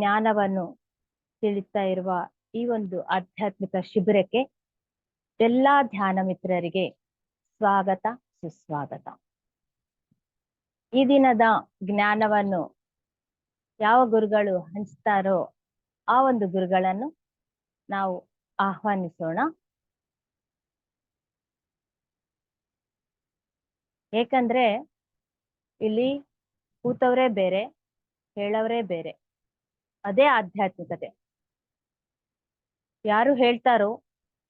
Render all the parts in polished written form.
ಜ್ಞಾನವನ್ನು ತಿಳಿಸ್ತಾ ಇರುವ ಈ ಒಂದು ಆಧ್ಯಾತ್ಮಿಕ ಶಿಬಿರಕ್ಕೆ ಎಲ್ಲಾ ಧ್ಯಾನ ಮಿತ್ರರಿಗೆ ಸ್ವಾಗತ ಸುಸ್ವಾಗತ. ಈ ದಿನದ ಜ್ಞಾನವನ್ನು ಯಾವ ಗುರುಗಳು ಹಂಚ್ತಾರೋ ಆ ಒಂದು ಗುರುಗಳನ್ನು ನಾವು ಆಹ್ವಾನಿಸೋಣ. ಏಕಂದ್ರೆ ಇಲ್ಲಿ ಕೂತವರೇ ಬೇರೆ, ಹೇಳವರೇ ಬೇರೆ. ಅದೇ ಆಧ್ಯಾತ್ಮಿಕತೆ. ಯಾರು ಹೇಳ್ತಾರೋ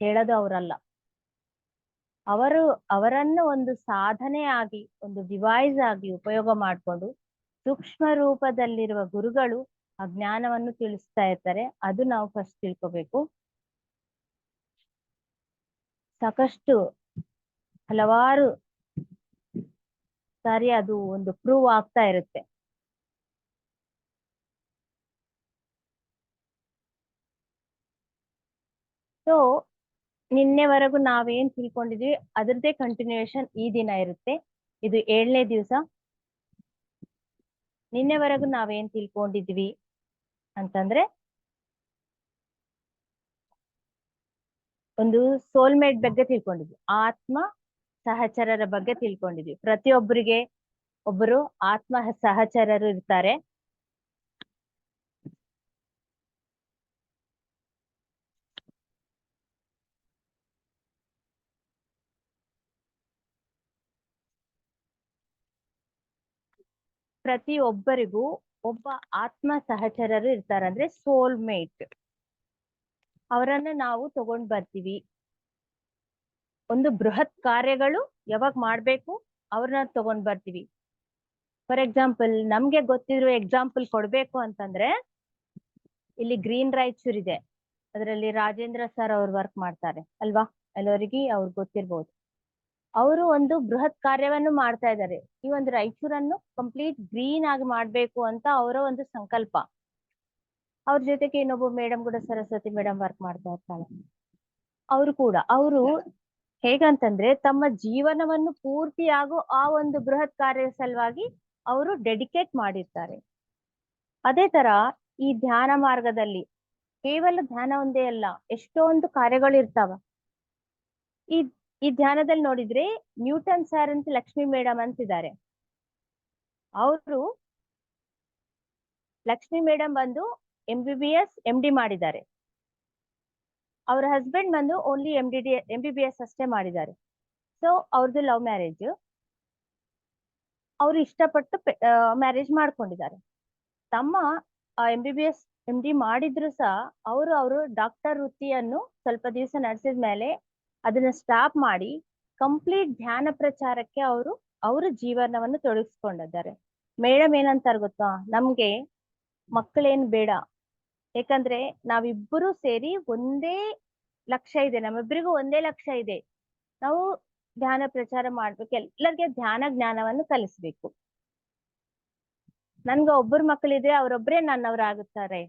ಹೇಳೋದು ಅವರಲ್ಲ. ಅವರನ್ನು ಒಂದು ಸಾಧನೆ ಆಗಿ, ಒಂದು ಡಿವೈಸ್ ಆಗಿ ಉಪಯೋಗ ಮಾಡಿಕೊಂಡು ಸೂಕ್ಷ್ಮ ರೂಪದಲ್ಲಿರುವ ಗುರುಗಳು ಆ ಜ್ಞಾನವನ್ನು ತಿಳಿಸ್ತಾ ಇರ್ತಾರೆ. ಅದು ನಾವು ಫಸ್ಟ್ ತಿಳ್ಕೋಬೇಕು. ಸಾಕಷ್ಟು ಹಲವಾರು ಸಾರಿ ಅದು ಒಂದು ಪ್ರೂವ್ ಆಗ್ತಾ ಇರುತ್ತೆ. ಸೊ ನಿನ್ನೆವರೆಗೂ ನಾವೇನ್ ತಿಳ್ಕೊಂಡಿದ್ವಿ ಅದ್ರದ್ದೇ ಕಂಟಿನ್ಯೂಯೇಷನ್ ಈ ದಿನ ಇರುತ್ತೆ. ಇದು 7ನೇ ದಿವಸ. ನಿನ್ನೆವರೆಗೂ ನಾವೇನ್ ತಿಳ್ಕೊಂಡಿದ್ವಿ ಅಂತಂದ್ರೆ ಒಂದು ಸೋಲ್ಮೇಟ್ ಬಗ್ಗೆ ತಿಳ್ಕೊಂಡಿದ್ವಿ, ಆತ್ಮ ಸಹಚರರ ಬಗ್ಗೆ ತಿಳ್ಕೊಂಡಿದ್ವಿ. ಪ್ರತಿಯೊಬ್ಬರಿಗೆ ಒಬ್ಬರು ಆತ್ಮ ಸಹಚರರು ಇರ್ತಾರೆ. ಪ್ರತಿಯೊಬ್ಬರಿಗೂ ಒಬ್ಬ ಆತ್ಮ ಸಹಚರರು ಇರ್ತಾರೆ, ಅಂದ್ರೆ ಸೋಲ್ಮೇಟ್. ಅವರನ್ನು ನಾವು ತಗೊಂಡ್ ಬರ್ತೀವಿ. ಒಂದು ಬೃಹತ್ ಕಾರ್ಯಗಳು ಯಾವಾಗ ಮಾಡ್ಬೇಕು ಅವ್ರನ್ನ ತಗೊಂಡ್ ಬರ್ತೀವಿ. ಫಾರ್ ಎಕ್ಸಾಂಪಲ್, ನಮ್ಗೆ ಗೊತ್ತಿರೋ ಎಕ್ಸಾಂಪಲ್ ಕೊಡ್ಬೇಕು ಅಂತಂದ್ರೆ ಇಲ್ಲಿ ಗ್ರೀನ್ ರಾಯಚೂರ್ ಇದೆ. ಅದರಲ್ಲಿ ರಾಜೇಂದ್ರ ಸರ್ ಅವ್ರು ವರ್ಕ್ ಮಾಡ್ತಾರೆ ಅಲ್ವಾ, ಎಲ್ಲರಿಗೆ ಅವ್ರಿಗೆ ಗೊತ್ತಿರ್ಬೋದು. ಅವರು ಒಂದು ಬೃಹತ್ ಕಾರ್ಯವನ್ನು ಮಾಡ್ತಾ ಇದ್ದಾರೆ. ಈ ಒಂದು ರಾಯಚೂರನ್ನು ಕಂಪ್ಲೀಟ್ ಗ್ರೀನ್ ಆಗಿ ಮಾಡ್ಬೇಕು ಅಂತ ಅವರ ಒಂದು ಸಂಕಲ್ಪ. ಅವ್ರ ಜೊತೆಗೆ ಇನ್ನೊಬ್ಬ ಮೇಡಮ್ ಕೂಡ, ಸರಸ್ವತಿ ಮೇಡಮ್ ವರ್ಕ್ ಮಾಡ್ತಾ ಇರ್ತಾಳೆ. ಅವರು ಹೇಗಂತಂದ್ರೆ ತಮ್ಮ ಜೀವನವನ್ನು ಪೂರ್ತಿಯಾಗೂ ಆ ಒಂದು ಬೃಹತ್ ಕಾರ್ಯ ಸಲುವಾಗಿ ಅವರು ಡೆಡಿಕೇಟ್ ಮಾಡಿರ್ತಾರೆ. ಅದೇ ತರ ಈ ಧ್ಯಾನ ಮಾರ್ಗದಲ್ಲಿ ಕೇವಲ ಧ್ಯಾನ ಒಂದೇ ಅಲ್ಲ, ಎಷ್ಟೊಂದು ಕಾರ್ಯಗಳು ಇರ್ತಾವ. ಈ ಧ್ಯಾನದಲ್ಲಿ ನೋಡಿದ್ರೆ ನ್ಯೂಟನ್ ಸರ್ ಅಂತ ಲಕ್ಷ್ಮಿ ಮೇಡಮ್ ಅಂತಿದ್ದಾರೆ. ಲಕ್ಷ್ಮಿ ಮೇಡಮ್ ಬಂದು MBBS MD ಮಾಡಿದ್ದಾರೆ. ಅವ್ರ ಹಸ್ಬೆಂಡ್ ಬಂದು ಓನ್ಲಿ MBBS ಅಷ್ಟೇ ಮಾಡಿದ್ದಾರೆ. ಸೊ ಅವ್ರದ್ದು ಲವ್ ಮ್ಯಾರೇಜ್. ಅವ್ರು ಇಷ್ಟಪಟ್ಟು ಮ್ಯಾರೇಜ್ ಮಾಡ್ಕೊಂಡಿದ್ದಾರೆ. ತಮ್ಮ MBBS MD ಮಾಡಿದ್ರು ಸಹ ಅವರು ಡಾಕ್ಟರ್ ವೃತ್ತಿಯನ್ನು ಸ್ವಲ್ಪ ದಿವಸ ನಡೆಸಿದ ಮೇಲೆ ಅದನ್ನ ಸ್ಟಾಪ್ ಮಾಡಿ ಕಂಪ್ಲೀಟ್ ಧ್ಯಾನ ಪ್ರಚಾರಕ್ಕೆ ಅವರು ಜೀವನವನ್ನು ತೊಡಗಿಸ್ಕೊಂಡಿದ್ದಾರೆ. ಮೇಡಮ್ ಏನಂತಾರ ಗೊತ್ತಾ, ನಮ್ಗೆ ಮಕ್ಕಳೇನ್ ಬೇಡ, ಯಾಕಂದ್ರೆ ನಾವಿಬ್ಬರು ಸೇರಿ ಒಂದೇ ಲಕ್ಷ್ಯ ಇದೆ, ನಮ್ಮಿಬ್ಬರಿಗೂ ಒಂದೇ ಲಕ್ಷ್ಯ ಇದೆ. ನಾವು ಧ್ಯಾನ ಪ್ರಚಾರ ಮಾಡ್ಬೇಕು, ಎಲ್ಲರಿಗೆ ಧ್ಯಾನ ಜ್ಞಾನವನ್ನು ಕಲಿಸ್ಬೇಕು. ನನ್ಗೆ ಒಬ್ಬರು ಮಕ್ಕಳಿದ್ರೆ ಅವರೊಬ್ಬರೇ ನನ್ನವರಾಗುತ್ತಾರೆ.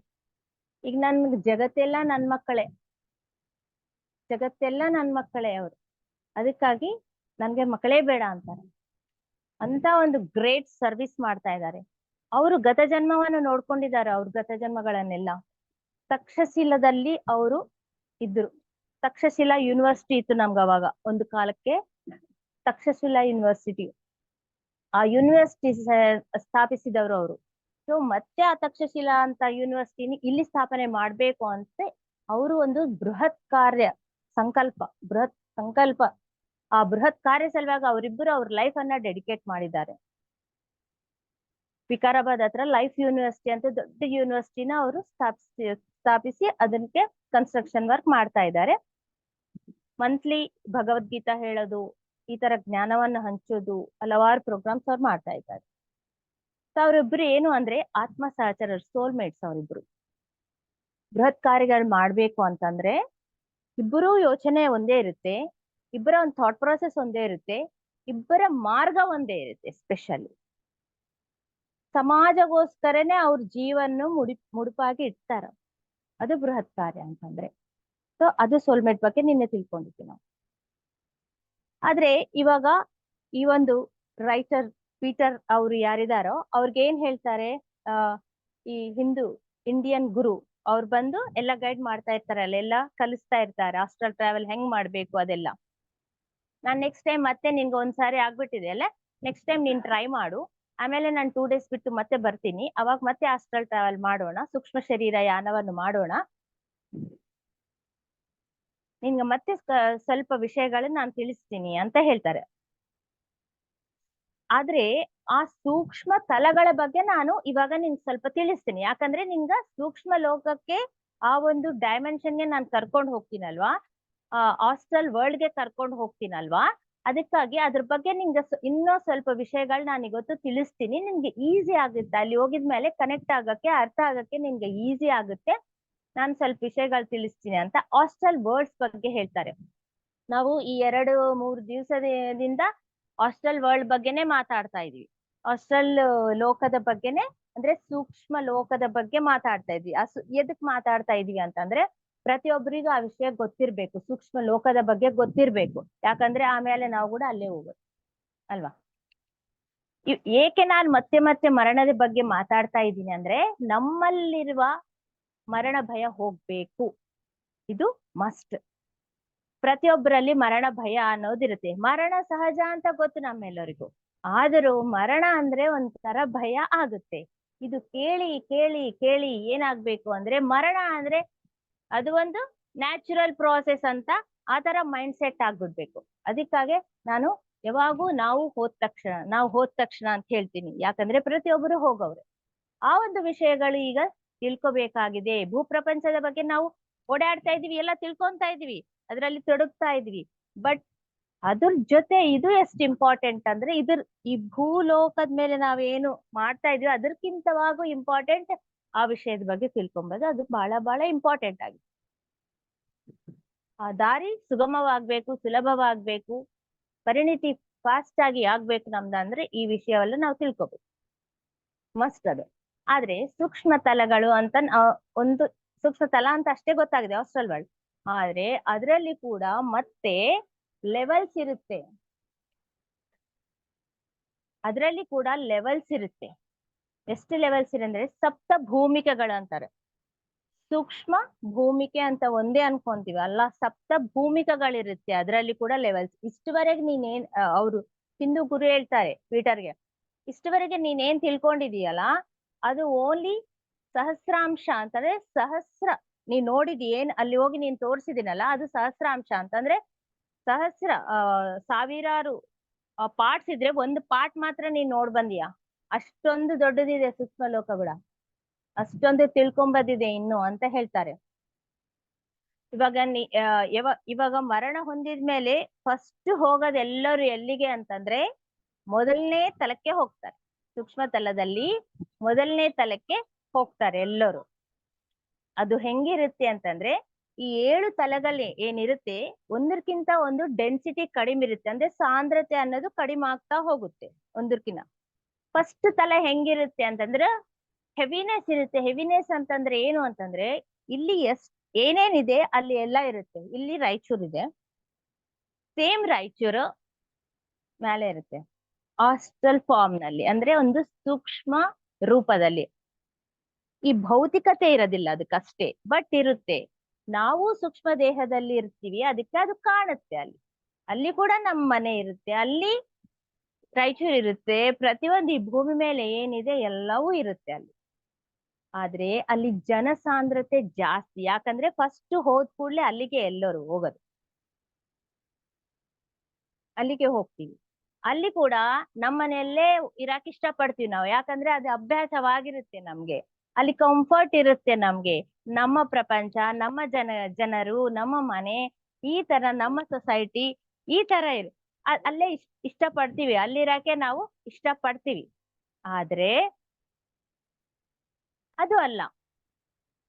ಈಗ ಜಗತ್ತೆಲ್ಲ ನನ್ ಮಕ್ಕಳೇ ಅವರು. ಅದಕ್ಕಾಗಿ ನನ್ಗೆ ಮಕ್ಕಳೇ ಬೇಡ ಅಂತಾರೆ. ಅಂತ ಒಂದು ಗ್ರೇಟ್ ಸರ್ವಿಸ್ ಮಾಡ್ತಾ ಇದ್ದಾರೆ. ಅವರು ಗತ ಜನ್ಮವನ್ನು ನೋಡ್ಕೊಂಡಿದ್ದಾರೆ. ಅವ್ರ ಗತ ಜನ್ಮಗಳನ್ನೆಲ್ಲ ತಕ್ಷಶಿಲದಲ್ಲಿ ಅವರು ಇದ್ರು. ತಕ್ಷಶಿಲಾ ಯೂನಿವರ್ಸಿಟಿ ಇತ್ತು ನಮ್ಗೆ ಅವಾಗ ಒಂದು ಕಾಲಕ್ಕೆ. ತಕ್ಷಶಿಲಾ ಯೂನಿವರ್ಸಿಟಿ, ಆ ಯೂನಿವರ್ಸಿಟಿ ಸ್ಥಾಪಿಸಿದವರು ಅವರು. ಸೊ ಮತ್ತೆ ಆ ತಕ್ಷಶಿಲಾ ಅಂತ ಯೂನಿವರ್ಸಿಟಿನಿ ಇಲ್ಲಿ ಸ್ಥಾಪನೆ ಮಾಡ್ಬೇಕು ಅಂತ ಅವರು ಒಂದು ಬೃಹತ್ ಸಂಕಲ್ಪ ಆ ಬೃಹತ್ ಕಾರ್ಯ ಸಲುವಾಗಿ ಅವರಿಬ್ಬರು ಅವ್ರ ಲೈಫ್ ಅನ್ನ ಡೆಡಿಕೇಟ್ ಮಾಡಿದ್ದಾರೆ. ವಿಕಾರಾಬಾದ್ ಹತ್ರ ಲೈಫ್ ಯೂನಿವರ್ಸಿಟಿ ಅಂತ ದೊಡ್ಡ ಯೂನಿವರ್ಸಿಟಿನ ಅವರು ಸ್ಥಾಪಿಸಿ ಅದಕ್ಕೆ ಕನ್ಸ್ಟ್ರಕ್ಷನ್ ವರ್ಕ್ ಮಾಡ್ತಾ ಇದ್ದಾರೆ. ಮಂತ್ಲಿ ಭಗವದ್ಗೀತಾ ಹೇಳೋದು, ಈ ತರ ಜ್ಞಾನವನ್ನು ಹಂಚೋದು, ಹಲವಾರು ಪ್ರೋಗ್ರಾಮ್ಸ್ ಅವ್ರು ಮಾಡ್ತಾ ಇದ್ದಾರೆ. ಸೊ ಅವರಿಬ್ರು ಏನು ಅಂದ್ರೆ ಆತ್ಮ ಸಹಚರರು, ಸೋಲ್ಮೇಟ್ಸ್. ಅವರಿಬ್ರು ಬೃಹತ್ ಕಾರ್ಯಗಳು ಮಾಡ್ಬೇಕು ಅಂತಂದ್ರೆ ಇಬ್ಬರು ಯೋಚನೆ ಒಂದೇ ಇರುತ್ತೆ, ಇಬ್ಬರ ಒಂದು ಥಾಟ್ ಪ್ರಾಸೆಸ್ ಒಂದೇ ಇರುತ್ತೆ, ಇಬ್ಬರ ಮಾರ್ಗ ಒಂದೇ ಇರುತ್ತೆ. ಸ್ಪೆಷಲಿ ಸಮಾಜಗೋಸ್ಕರನೇ ಅವ್ರ ಜೀವನ ಮುಡುಪಾಗಿ ಇಡ್ತಾರ. ಅದು ಬೃಹತ್ ಕಾರ್ಯ ಅಂತಂದ್ರೆ. ಸೊ ಅದು ಸೋಲ್ಮೇಟ್ ಬಗ್ಗೆ ನಿನ್ನೆ ತಿಳ್ಕೊಂಡಿದ್ವಿ ನಾವು. ಆದ್ರೆ ಇವಾಗ ಈ ಒಂದು ರೈಟರ್ ಪೀಟರ್ ಅವ್ರು ಯಾರಿದಾರೋ ಅವ್ರಿಗೆ ಏನ್ ಹೇಳ್ತಾರೆ, ಈ ಹಿಂದೂ ಇಂಡಿಯನ್ ಗುರು ಅವ್ರು ಬಂದು ಎಲ್ಲ ಗೈಡ್ ಮಾಡ್ತಾ ಇರ್ತಾರೆ, ಅಲ್ಲೆಲ್ಲ ಕಲಿಸ್ತಾ ಇರ್ತಾರೆ ಆಸ್ಟ್ರಲ್ ಟ್ರಾವೆಲ್ ಹೆಂಗ್ ಮಾಡ್ಬೇಕು ಅದೆಲ್ಲ. ನಾನ್ ನೆಕ್ಸ್ಟ್ ಟೈಮ್ ಮತ್ತೆ ನಿನ್ಗೆ ಒಂದ್ಸಾರಿ ಆಗ್ಬಿಟ್ಟಿದೆ ಅಲ್ಲ, ನೆಕ್ಸ್ಟ್ ಟೈಮ್ ನೀನ್ ಟ್ರೈ ಮಾಡು. ಆಮೇಲೆ ನಾನು 2 days ಬಿಟ್ಟು ಮತ್ತೆ ಬರ್ತೀನಿ, ಅವಾಗ ಮತ್ತೆ ಆಸ್ಟ್ರಲ್ ಟ್ರಾವೆಲ್ ಮಾಡೋಣ, ಸೂಕ್ಷ್ಮ ಶರೀರ ಯಾನವನ್ನು ಮಾಡೋಣ. ನಿನ್ಗೆ ಮತ್ತೆ ಸ್ವಲ್ಪ ವಿಷಯಗಳನ್ನ ನಾನು ತಿಳಿಸ್ತೀನಿ ಅಂತ ಹೇಳ್ತಾರೆ. ಆದ್ರೆ ಆ ಸೂಕ್ಷ್ಮ ತಲಗಳ ಬಗ್ಗೆ ನಾನು ಇವಾಗ ನಿನ್ಗೆ ಸ್ವಲ್ಪ ತಿಳಿಸ್ತೀನಿ, ಯಾಕಂದ್ರೆ ನಿನ್ಗ ಸೂಕ್ಷ್ಮ ಲೋಕಕ್ಕೆ ಆ ಒಂದು ಡೈಮೆನ್ಷನ್ಗೆ ನಾನು ಕರ್ಕೊಂಡು ಹೋಗ್ತೀನಲ್ವಾ, ಹಾಸ್ಟೆಲ್ ವರ್ಲ್ಡ್ಗೆ ಕರ್ಕೊಂಡು ಹೋಗ್ತೀನಲ್ವಾ, ಅದಕ್ಕಾಗಿ ಅದ್ರ ಬಗ್ಗೆ ನಿಂಗೆ ಇನ್ನೂ ಸ್ವಲ್ಪ ವಿಷಯಗಳು ನಾನು ಇವತ್ತು ತಿಳಿಸ್ತೀನಿ. ನಿನ್ಗೆ ಈಸಿ ಆಗುತ್ತೆ, ಅಲ್ಲಿ ಹೋಗಿದ್ಮೇಲೆ ಕನೆಕ್ಟ್ ಆಗಕ್ಕೆ, ಅರ್ಥ ಆಗಕ್ಕೆ ನಿನ್ಗೆ ಈಸಿ ಆಗುತ್ತೆ. ನಾನು ಸ್ವಲ್ಪ ವಿಷಯಗಳು ತಿಳಿಸ್ತೀನಿ ಅಂತ ಹಾಸ್ಟೆಲ್ ವರ್ಡ್ಸ್ ಬಗ್ಗೆ ಹೇಳ್ತಾರೆ. ನಾವು ಈ 2-3 ದಿವಸದಿಂದ ಹಾಸ್ಟೆಲ್ ವರ್ಲ್ಡ್ ಬಗ್ಗೆನೆ ಮಾತಾಡ್ತಾ ಇದೀವಿ. ಹಾಸ್ಟೆಲ್ ಲೋಕದ ಬಗ್ಗೆನೆ, ಅಂದ್ರೆ ಸೂಕ್ಷ್ಮ ಲೋಕದ ಬಗ್ಗೆ ಮಾತಾಡ್ತಾ ಇದ್ವಿ. ಎದಕ್ ಮಾತಾಡ್ತಾ ಇದೀವಿ ಅಂತಂದ್ರೆ, ಪ್ರತಿಯೊಬ್ಬರಿಗೂ ಆ ವಿಷಯ ಗೊತ್ತಿರ್ಬೇಕು, ಸೂಕ್ಷ್ಮ ಲೋಕದ ಬಗ್ಗೆ ಗೊತ್ತಿರ್ಬೇಕು, ಯಾಕಂದ್ರೆ ಆಮೇಲೆ ನಾವು ಕೂಡ ಅಲ್ಲೇ ಹೋಗೋದು ಅಲ್ವಾ. ಏಕೆ ನಾನು ಮತ್ತೆ ಮತ್ತೆ ಮರಣದ ಬಗ್ಗೆ ಮಾತಾಡ್ತಾ ಇದ್ದೀನಿ ಅಂದ್ರೆ, ನಮ್ಮಲ್ಲಿರುವ ಮರಣ ಭಯ ಹೋಗ್ಬೇಕು, ಇದು ಮಸ್ಟ್. ಪ್ರತಿಯೊಬ್ಬರಲ್ಲಿ ಮರಣ ಭಯ ಅನ್ನೋದಿರುತ್ತೆ. ಮರಣ ಸಹಜ ಅಂತ ಗೊತ್ತು ನಮ್ಮೆಲ್ಲರಿಗೂ, ಆದರೂ ಮರಣ ಅಂದ್ರೆ ಒಂಥರ ಭಯ ಆಗುತ್ತೆ. ಇದು ಕೇಳಿ ಕೇಳಿ ಕೇಳಿ ಏನಾಗ್ಬೇಕು ಅಂದ್ರೆ, ಮರಣ ಅಂದ್ರೆ ಅದು ಒಂದು ನ್ಯಾಚುರಲ್ ಪ್ರೋಸೆಸ್ ಅಂತ ಆ ತರ ಮೈಂಡ್ ಸೆಟ್ ಆಗ್ಬಿಡ್ಬೇಕು. ಅದಕ್ಕಾಗಿ ನಾನು ಯಾವಾಗೂ ನಾವು ಹೋದ ತಕ್ಷಣ ಅಂತ ಹೇಳ್ತೀನಿ, ಯಾಕಂದ್ರೆ ಪ್ರತಿಯೊಬ್ಬರು ಹೋಗವ್ರೆ. ಆ ಒಂದು ವಿಷಯಗಳು ಈಗ ತಿಳ್ಕೊಬೇಕಾಗಿದೆ. ಭೂಪ್ರಪಂಚದ ಬಗ್ಗೆ ನಾವು ಓಡಾಡ್ತಾ ಇದೀವಿ, ಎಲ್ಲ ತಿಳ್ಕೊಂತಾ ಇದೀವಿ, ಅದರಲ್ಲಿ ತೊಡಗ್ತಾ ಇದೀವಿ. ಬಟ್ ಅದ್ರ ಜೊತೆ ಇದು ಎಷ್ಟು ಇಂಪಾರ್ಟೆಂಟ್ ಅಂದ್ರೆ, ಈ ಭೂಲೋಕದ ಮೇಲೆ ನಾವೇನು ಮಾಡ್ತಾ ಇದೀವಿ ಅದಕ್ಕಿಂತವಾಗೂ ಇಂಪಾರ್ಟೆಂಟ್ ಆ ವಿಷಯದ ಬಗ್ಗೆ ತಿಳ್ಕೊಂಬೋದು. ಅದು ಬಹಳ ಬಹಳ ಇಂಪಾರ್ಟೆಂಟ್ ಆಗಿದೆ. ಆ ದಾರಿ ಸುಗಮವಾಗ್ಬೇಕು, ಸುಲಭವಾಗ್ಬೇಕು, ಪರಿಣಿತಿ ಫಾಸ್ಟ್ ಆಗಿ ಆಗ್ಬೇಕು ನಮ್ದಂದ್ರೆ ಈ ವಿಷಯವೆಲ್ಲ ನಾವು ತಿಳ್ಕೊಬೇಕು, ಮಸ್ಟ್ ಅದು. ಆದ್ರೆ ಸೂಕ್ಷ್ಮ ತಲಗಳು ಅಂತ ಒಂದು ಸೂಕ್ಷ್ಮ ತಲ ಅಂತ ಅಷ್ಟೇ ಗೊತ್ತಾಗಿದೆ ಹಾಸ್ಟೆಲ್ ವರ್ಲ್ಡ್, ಆದ್ರೆ ಅದರಲ್ಲಿ ಕೂಡ ಮತ್ತೆ ಲೆವೆಲ್ಸ್ ಇರುತ್ತೆ. ಅದರಲ್ಲಿ ಕೂಡ ಲೆವೆಲ್ಸ್ ಇರುತ್ತೆ. ಎಷ್ಟು ಲೆವೆಲ್ಸ್ ಇದೆ ಅಂದ್ರೆ, ಸಪ್ತ ಭೂಮಿಕೆಗಳು ಅಂತಾರೆ. ಸೂಕ್ಷ್ಮ ಭೂಮಿಕೆ ಅಂತ ಒಂದೇ ಅನ್ಕೊಂತೀವಿ ಅಲ್ಲ, ಸಪ್ತ ಭೂಮಿಕೆಗಳಿರುತ್ತೆ, ಅದರಲ್ಲಿ ಕೂಡ ಲೆವೆಲ್ಸ್. ಇಷ್ಟುವರೆಗೆ ನೀನೇನ್ ಅವರು ಹಿಂದೂ ಗುರು ಹೇಳ್ತಾರೆ ಪೀಟರ್ಗೆ, ಇಷ್ಟುವರೆಗೆ ನೀನೇನ್ ತಿಳ್ಕೊಂಡಿದೀಯಲ್ಲ ಅದು ಓನ್ಲಿ ಸಹಸ್ರಾಂಶ ಅಂತಂದ್ರೆ, ಸಹಸ್ರ ನೀನ್ ನೋಡಿದ್ ಏನ್ ಅಲ್ಲಿ ಹೋಗಿ ನೀನ್ ತೋರ್ಸಿದಿನಲ್ಲ ಅದು ಸಹಸ್ರಾಂಶ ಅಂತಂದ್ರೆ, ಸಹಸ್ರ ಸಾವಿರಾರು ಪಾರ್ಟ್ಸ್ ಇದ್ರೆ ಒಂದು ಪಾರ್ಟ್ ಮಾತ್ರ ನೀನ್ ನೋಡ್ ಬಂದಿಯಾ. ಅಷ್ಟೊಂದು ದೊಡ್ಡದಿದೆ ಸೂಕ್ಷ್ಮ ಲೋಕ ಕೂಡ, ಅಷ್ಟೊಂದು ತಿಳ್ಕೊಂಬದಿದೆ ಇನ್ನು ಅಂತ ಹೇಳ್ತಾರೆ. ಇವಾಗ ಮರಣ ಹೊಂದಿದ್ಮೇಲೆ ಫಸ್ಟ್ ಹೋಗೋದು ಎಲ್ಲರೂ ಎಲ್ಲಿಗೆ ಅಂತಂದ್ರೆ, ಮೊದಲನೇ ತಲಕ್ಕೆ ಹೋಗ್ತಾರೆ. ಸೂಕ್ಷ್ಮ ತಲದಲ್ಲಿ ಮೊದಲನೇ ತಲಕ್ಕೆ ಹೋಗ್ತಾರೆ ಎಲ್ಲರೂ. ಅದು ಹೆಂಗಿರುತ್ತೆ ಅಂತಂದ್ರೆ, ಈ 7 ತಲಗಳು ಏನಿರುತ್ತೆ ಒಂದಕ್ಕಿಂತ ಒಂದು ಡೆನ್ಸಿಟಿ ಕಡಿಮೆ ಇರುತ್ತೆ, ಅಂದ್ರೆ ಸಾಂದ್ರತೆ ಅನ್ನೋದು ಕಡಿಮೆ ಆಗ್ತಾ ಹೋಗುತ್ತೆ ಒಂದಕ್ಕಿಂತ. ಫಸ್ಟ್ ತಲೆ ಹೆಂಗಿರುತ್ತೆ ಅಂತಂದ್ರೆ ಹೆವಿನೆಸ್ ಇರುತ್ತೆ. ಹೆವಿನೆಸ್ ಅಂತಂದ್ರೆ ಏನು ಅಂತಂದ್ರೆ, ಇಲ್ಲಿ ಏನೇನಿದೆ ಅಲ್ಲಿ ಎಲ್ಲ ಇರುತ್ತೆ. ಇಲ್ಲಿ ರಾಯಚೂರ್ ಇದೆ, ಸೇಮ್ ರಾಯಚೂರು ಮೇಲೆ ಇರುತ್ತೆ ಹಾಸ್ಟೆಲ್ ಫಾರ್ಮ್ ನಲ್ಲಿ, ಅಂದ್ರೆ ಒಂದು ಸೂಕ್ಷ್ಮ ರೂಪದಲ್ಲಿ. ಈ ಭೌತಿಕತೆ ಇರೋದಿಲ್ಲ ಅದಕ್ಕಷ್ಟೇ, ಬಟ್ ಇರುತ್ತೆ. ನಾವು ಸೂಕ್ಷ್ಮ ದೇಹದಲ್ಲಿ ಇರ್ತೀವಿ, ಅದಕ್ಕೆ ಅದು ಕಾಣುತ್ತೆ. ಅಲ್ಲಿ ಕೂಡ ನಮ್ಮ ಮನೆ ಇರುತ್ತೆ, ಅಲ್ಲಿ ರಾಯಚೂರು ಇರುತ್ತೆ, ಪ್ರತಿಯೊಂದು ಈ ಭೂಮಿ ಮೇಲೆ ಏನಿದೆ ಎಲ್ಲವೂ ಇರುತ್ತೆ ಅಲ್ಲಿ. ಆದ್ರೆ ಅಲ್ಲಿ ಜನಸಾಂದ್ರತೆ ಜಾಸ್ತಿ, ಯಾಕಂದ್ರೆ ಫಸ್ಟ್ ಹೋದ್ ಕೂಡ್ಲೆ ಅಲ್ಲಿಗೆ ಎಲ್ಲರೂ ಹೋಗೋದು, ಅಲ್ಲಿಗೆ ಹೋಗ್ತೀವಿ. ಅಲ್ಲಿ ಕೂಡ ನಮ್ಮನೆಯಲ್ಲೇ ಇರಾಕ್ ಇಷ್ಟ ಪಡ್ತೀವಿ ನಾವು, ಯಾಕಂದ್ರೆ ಅದು ಅಭ್ಯಾಸವಾಗಿರುತ್ತೆ ನಮ್ಗೆ. ಅಲ್ಲಿ ಕಂಫರ್ಟ್ ಇರುತ್ತೆ ನಮ್ಗೆ, ನಮ್ಮ ಪ್ರಪಂಚ, ನಮ್ಮ ಜನರು, ನಮ್ಮ ಮನೆ, ಈ ತರ ನಮ್ಮ ಸೊಸೈಟಿ ಈ ತರ ಅಲ್ಲೇ ಇಷ್ಟ ಪಡ್ತೀವಿ, ಅಲ್ಲಿರಾಕೆ ನಾವು ಇಷ್ಟ ಪಡ್ತೀವಿ. ಆದ್ರೆ ಅದು ಅಲ್ಲ,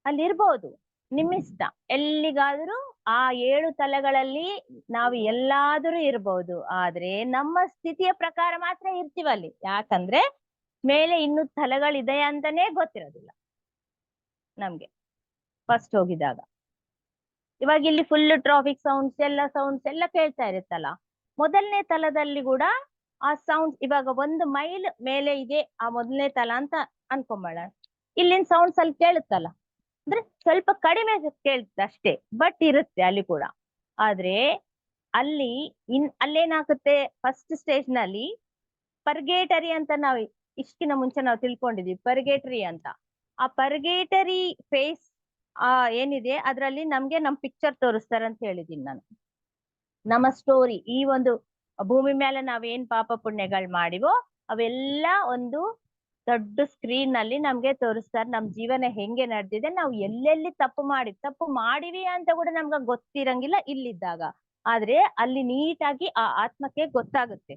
ಅಲ್ಲಿರ್ಬೋದು ನಿಮ್ಮಿಷ್ಟ, ಎಲ್ಲಿಗಾದ್ರೂ ಆ 7 ತಲೆಗಳಲ್ಲಿ ನಾವು ಎಲ್ಲಾದ್ರೂ ಇರ್ಬೋದು. ಆದ್ರೆ ನಮ್ಮ ಸ್ಥಿತಿಯ ಪ್ರಕಾರ ಮಾತ್ರ ಇರ್ತೀವಲ್ಲಿ, ಯಾಕಂದ್ರೆ ಮೇಲೆ ಇನ್ನು ತಲೆಗಳಿದೆ ಅಂತಾನೆ ಗೊತ್ತಿರೋದಿಲ್ಲ ನಮ್ಗೆ ಫಸ್ಟ್ ಹೋಗಿದಾಗ. ಇವಾಗ ಇಲ್ಲಿ ಫುಲ್ ಟ್ರಾಫಿಕ್ ಸೌಂಡ್ಸ್ ಎಲ್ಲ ಕೇಳ್ತಾ ಇರುತ್ತಲ್ಲ, ಮೊದಲನೇ ತಲದಲ್ಲಿ ಕೂಡ ಆ ಸೌಂಡ್ ಇವಾಗ 1 ಮೈಲ್ ಮೇಲೆ ಇದೆ ಆ ಮೊದಲನೇ ತಲ ಅಂತ ಅನ್ಕೊಂಬೇಡ, ಇಲ್ಲಿನ ಸೌಂಡ್ ಸ್ವಲ್ಪ ಕೇಳುತ್ತಲ್ಲ, ಅಂದ್ರೆ ಸ್ವಲ್ಪ ಕಡಿಮೆ ಕೇಳುತ್ತೆ ಅಷ್ಟೇ, ಬಟ್ ಇರುತ್ತೆ ಅಲ್ಲಿ ಕೂಡ. ಆದ್ರೆ ಅಲ್ಲಿ ಅಲ್ಲೇನಾಗುತ್ತೆ, ಫಸ್ಟ್ ಸ್ಟೇಜ್ ನಲ್ಲಿ ಪರ್ಗೇಟರಿ ಅಂತ ನಾವು ಇಷ್ಟಿನ ಮುಂಚೆ ನಾವು ತಿಳ್ಕೊಂಡಿದ್ವಿ, ಪರ್ಗೇಟರಿ ಅಂತ. ಆ ಪರ್ಗೇಟರಿ ಫೇಸ್ ಏನಿದೆ ಅದ್ರಲ್ಲಿ ನಮ್ಗೆ ನಮ್ ಪಿಕ್ಚರ್ ತೋರಿಸ್ತಾರೆ ಅಂತ ಹೇಳಿದೀನಿ ನಾನು. ನಮ್ಮ ಸ್ಟೋರಿ, ಈ ಒಂದು ಭೂಮಿ ಮೇಲೆ ನಾವೇನ್ ಪಾಪ ಪುಣ್ಯಗಳು ಮಾಡಿವೋ ಅವೆಲ್ಲ ಒಂದು ದೊಡ್ಡ ಸ್ಕ್ರೀನ್ ನಲ್ಲಿ ನಮ್ಗೆ ತೋರಿಸ್ತಾರೆ. ನಮ್ ಜೀವನ ಹೆಂಗೆ ನಡೆದಿದೆ, ನಾವು ಎಲ್ಲೆಲ್ಲಿ ತಪ್ಪು ಮಾಡಿವಿ ಅಂತ ಕೂಡ ನಮ್ಗೆ ಗೊತ್ತಿರಂಗಿಲ್ಲ ಇಲ್ಲಿದ್ದಾಗ. ಆದ್ರೆ ಅಲ್ಲಿ ನೀಟಾಗಿ ಆ ಆತ್ಮಕ್ಕೆ ಗೊತ್ತಾಗುತ್ತೆ.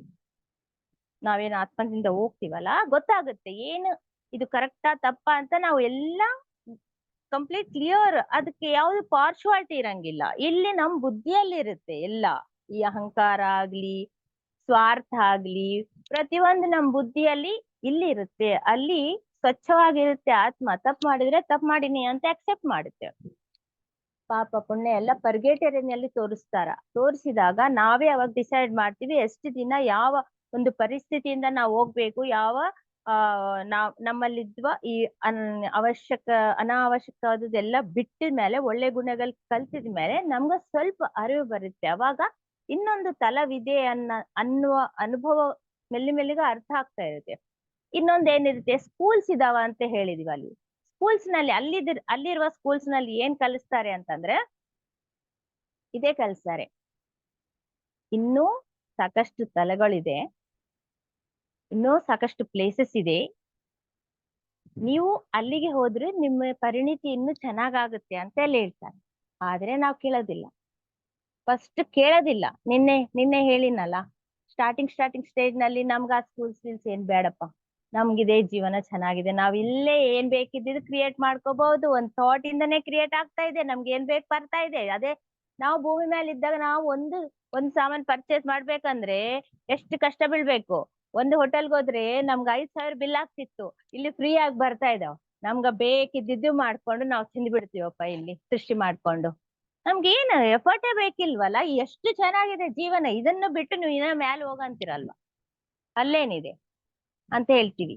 ನಾವೇನು ಆತ್ಮದಿಂದ ಹೋಗ್ತೀವಲ್ಲ, ಗೊತ್ತಾಗುತ್ತೆ ಏನು ಇದು ಕರೆಕ್ಟಾ ತಪ್ಪಾ ಅಂತ. ನಾವು ಎಲ್ಲ ಕಂಪ್ಲೀಟ್ ಕ್ಲಿಯರ್, ಅದಕ್ಕೆ ಯಾವ್ದು ಪಾರ್ಶ್ವಾಲಿಟಿ ಇರಂಗಿಲ್ಲ. ಇಲ್ಲಿ ನಮ್ ಬುದ್ಧಿಯಲ್ಲಿ ಇರುತ್ತೆ ಎಲ್ಲ. ಈ ಅಹಂಕಾರ ಆಗ್ಲಿ, ಸ್ವಾರ್ಥ ಆಗ್ಲಿ, ಪ್ರತಿಯೊಂದು ನಮ್ ಬುದ್ಧಿಯಲ್ಲಿ ಇಲ್ಲಿ ಇರುತ್ತೆ. ಅಲ್ಲಿ ಸ್ವಚ್ಛವಾಗಿರುತ್ತೆ ಆತ್ಮ. ತಪ್ಪು ಮಾಡಿದ್ರೆ ತಪ್ಪು ಮಾಡೀನಿ ಅಂತ ಅಕ್ಸೆಪ್ಟ್ ಮಾಡುತ್ತೆ. ಪಾಪ ಪುಣ್ಯ ಎಲ್ಲ ಪರ್ಗೇಟರಿನಲ್ಲಿ ತೋರಿಸಿದಾಗ ನಾವೇ ಅವಾಗ ಡಿಸೈಡ್ ಮಾಡ್ತೀವಿ ಎಷ್ಟು ದಿನ ಯಾವ ಒಂದು ಪರಿಸ್ಥಿತಿಯಿಂದ ನಾವು ಹೋಗ್ಬೇಕು, ಯಾವ ನಮ್ಮಲ್ಲಿದ್ವ ಈ ಅನಾವಶ್ಯಕವಾದದೆಲ್ಲ ಬಿಟ್ಟಿದ ಮೇಲೆ, ಒಳ್ಳೆ ಗುಣಗಳು ಕಲ್ತಿದ ಮೇಲೆ ನಮ್ಗೆ ಸ್ವಲ್ಪ ಅರಿವು ಬರುತ್ತೆ. ಅವಾಗ ಇನ್ನೊಂದು ತಲವಿದೆ ಅನ್ನುವ ಅನುಭವ ಮೆಲ್ಲಿಗೆ ಅರ್ಥ ಆಗ್ತಾ ಇರುತ್ತೆ. ಇನ್ನೊಂದೇನಿರುತ್ತೆ, ಸ್ಕೂಲ್ಸ್ ಇದಾವ ಅಂತ ಹೇಳಿದ್ವಿ. ಅಲ್ಲಿ ಸ್ಕೂಲ್ಸ್ ನಲ್ಲಿ ಅಲ್ಲಿರುವ ಸ್ಕೂಲ್ಸ್ ನಲ್ಲಿ ಏನ್ ಕಲಿಸ್ತಾರೆ ಅಂತಂದ್ರೆ ಇದೇ ಕಲಿಸ್ತಾರೆ. ಇನ್ನೂ ಸಾಕಷ್ಟು ತಲೆಗಳಿದೆ, ಇನ್ನೂ ಸಾಕಷ್ಟು ಪ್ಲೇಸಸ್ ಇದೆ, ನೀವು ಅಲ್ಲಿಗೆ ಹೋದ್ರೆ ನಿಮ್ಮ ಪರಿಣಿತಿ ಇನ್ನೂ ಚೆನ್ನಾಗಾಗುತ್ತೆ ಅಂತ ಎಲ್ಲ ಹೇಳ್ತಾರೆ. ಆದ್ರೆ ನಾವು ಕೇಳೋದಿಲ್ಲ, ಫಸ್ಟ್ ಕೇಳೋದಿಲ್ಲ. ನಿನ್ನೆ ಹೇಳಿನಲ್ಲ, ಸ್ಟಾರ್ಟಿಂಗ್ ಸ್ಟೇಜ್ ನಲ್ಲಿ ನಮ್ಗೆ ಆ ಸ್ಕೂಲ್ಸ್ ಏನ್ ಬೇಡಪ್ಪ, ನಮ್ಗಿದೆ ಜೀವನ ಚೆನ್ನಾಗಿದೆ, ನಾವ್ ಇಲ್ಲೇ ಏನ್ ಬೇಕಿದ್ದು ಕ್ರಿಯೇಟ್ ಮಾಡ್ಕೋಬಹುದು. ಒಂದ್ ಥಾಟ್ ಇಂದನೇ ಕ್ರಿಯೇಟ್ ಆಗ್ತಾ ಇದೆ, ನಮ್ಗೆ ಏನ್ ಬೇಕು ಬರ್ತಾ ಇದೆ. ಅದೇ ನಾವು ಭೂಮಿ ಮೇಲೆ ಇದ್ದಾಗ ನಾವು ಒಂದ್ ಸಾಮಾನ್ ಪರ್ಚೇಸ್ ಮಾಡ್ಬೇಕಂದ್ರೆ ಎಷ್ಟು ಕಷ್ಟ ಬೀಳ್ಬೇಕು. ಒಂದು ಹೋಟೆಲ್ಗೆ ಹೋದ್ರೆ ನಮ್ಗೆ 5,000 ಬಿಲ್ ಆಗ್ತಿತ್ತು, ಇಲ್ಲಿ ಫ್ರೀ ಆಗಿ ಬರ್ತಾ ಇದಾವ. ನಮ್ಗ ಬೇಕಿದ್ದು ಮಾಡ್ಕೊಂಡು ನಾವು ತಿಂದು ಬಿಡ್ತೀವಪ್ಪ ಇಲ್ಲಿ ಸೃಷ್ಟಿ ಮಾಡ್ಕೊಂಡು. ನಮ್ಗೆ ಏನು ಎಫರ್ಟೇ ಬೇಕಿಲ್ವಲ್ಲ. ಎಷ್ಟು ಚೆನ್ನಾಗಿದೆ ಜೀವನ, ಇದನ್ನು ಬಿಟ್ಟು ನೀವು ಇನ್ನ ಮ್ಯಾಲೆ ಹೋಗಂತೀರಲ್ವಾ, ಅಲ್ಲೇನಿದೆ ಅಂತ ಹೇಳ್ತೀವಿ.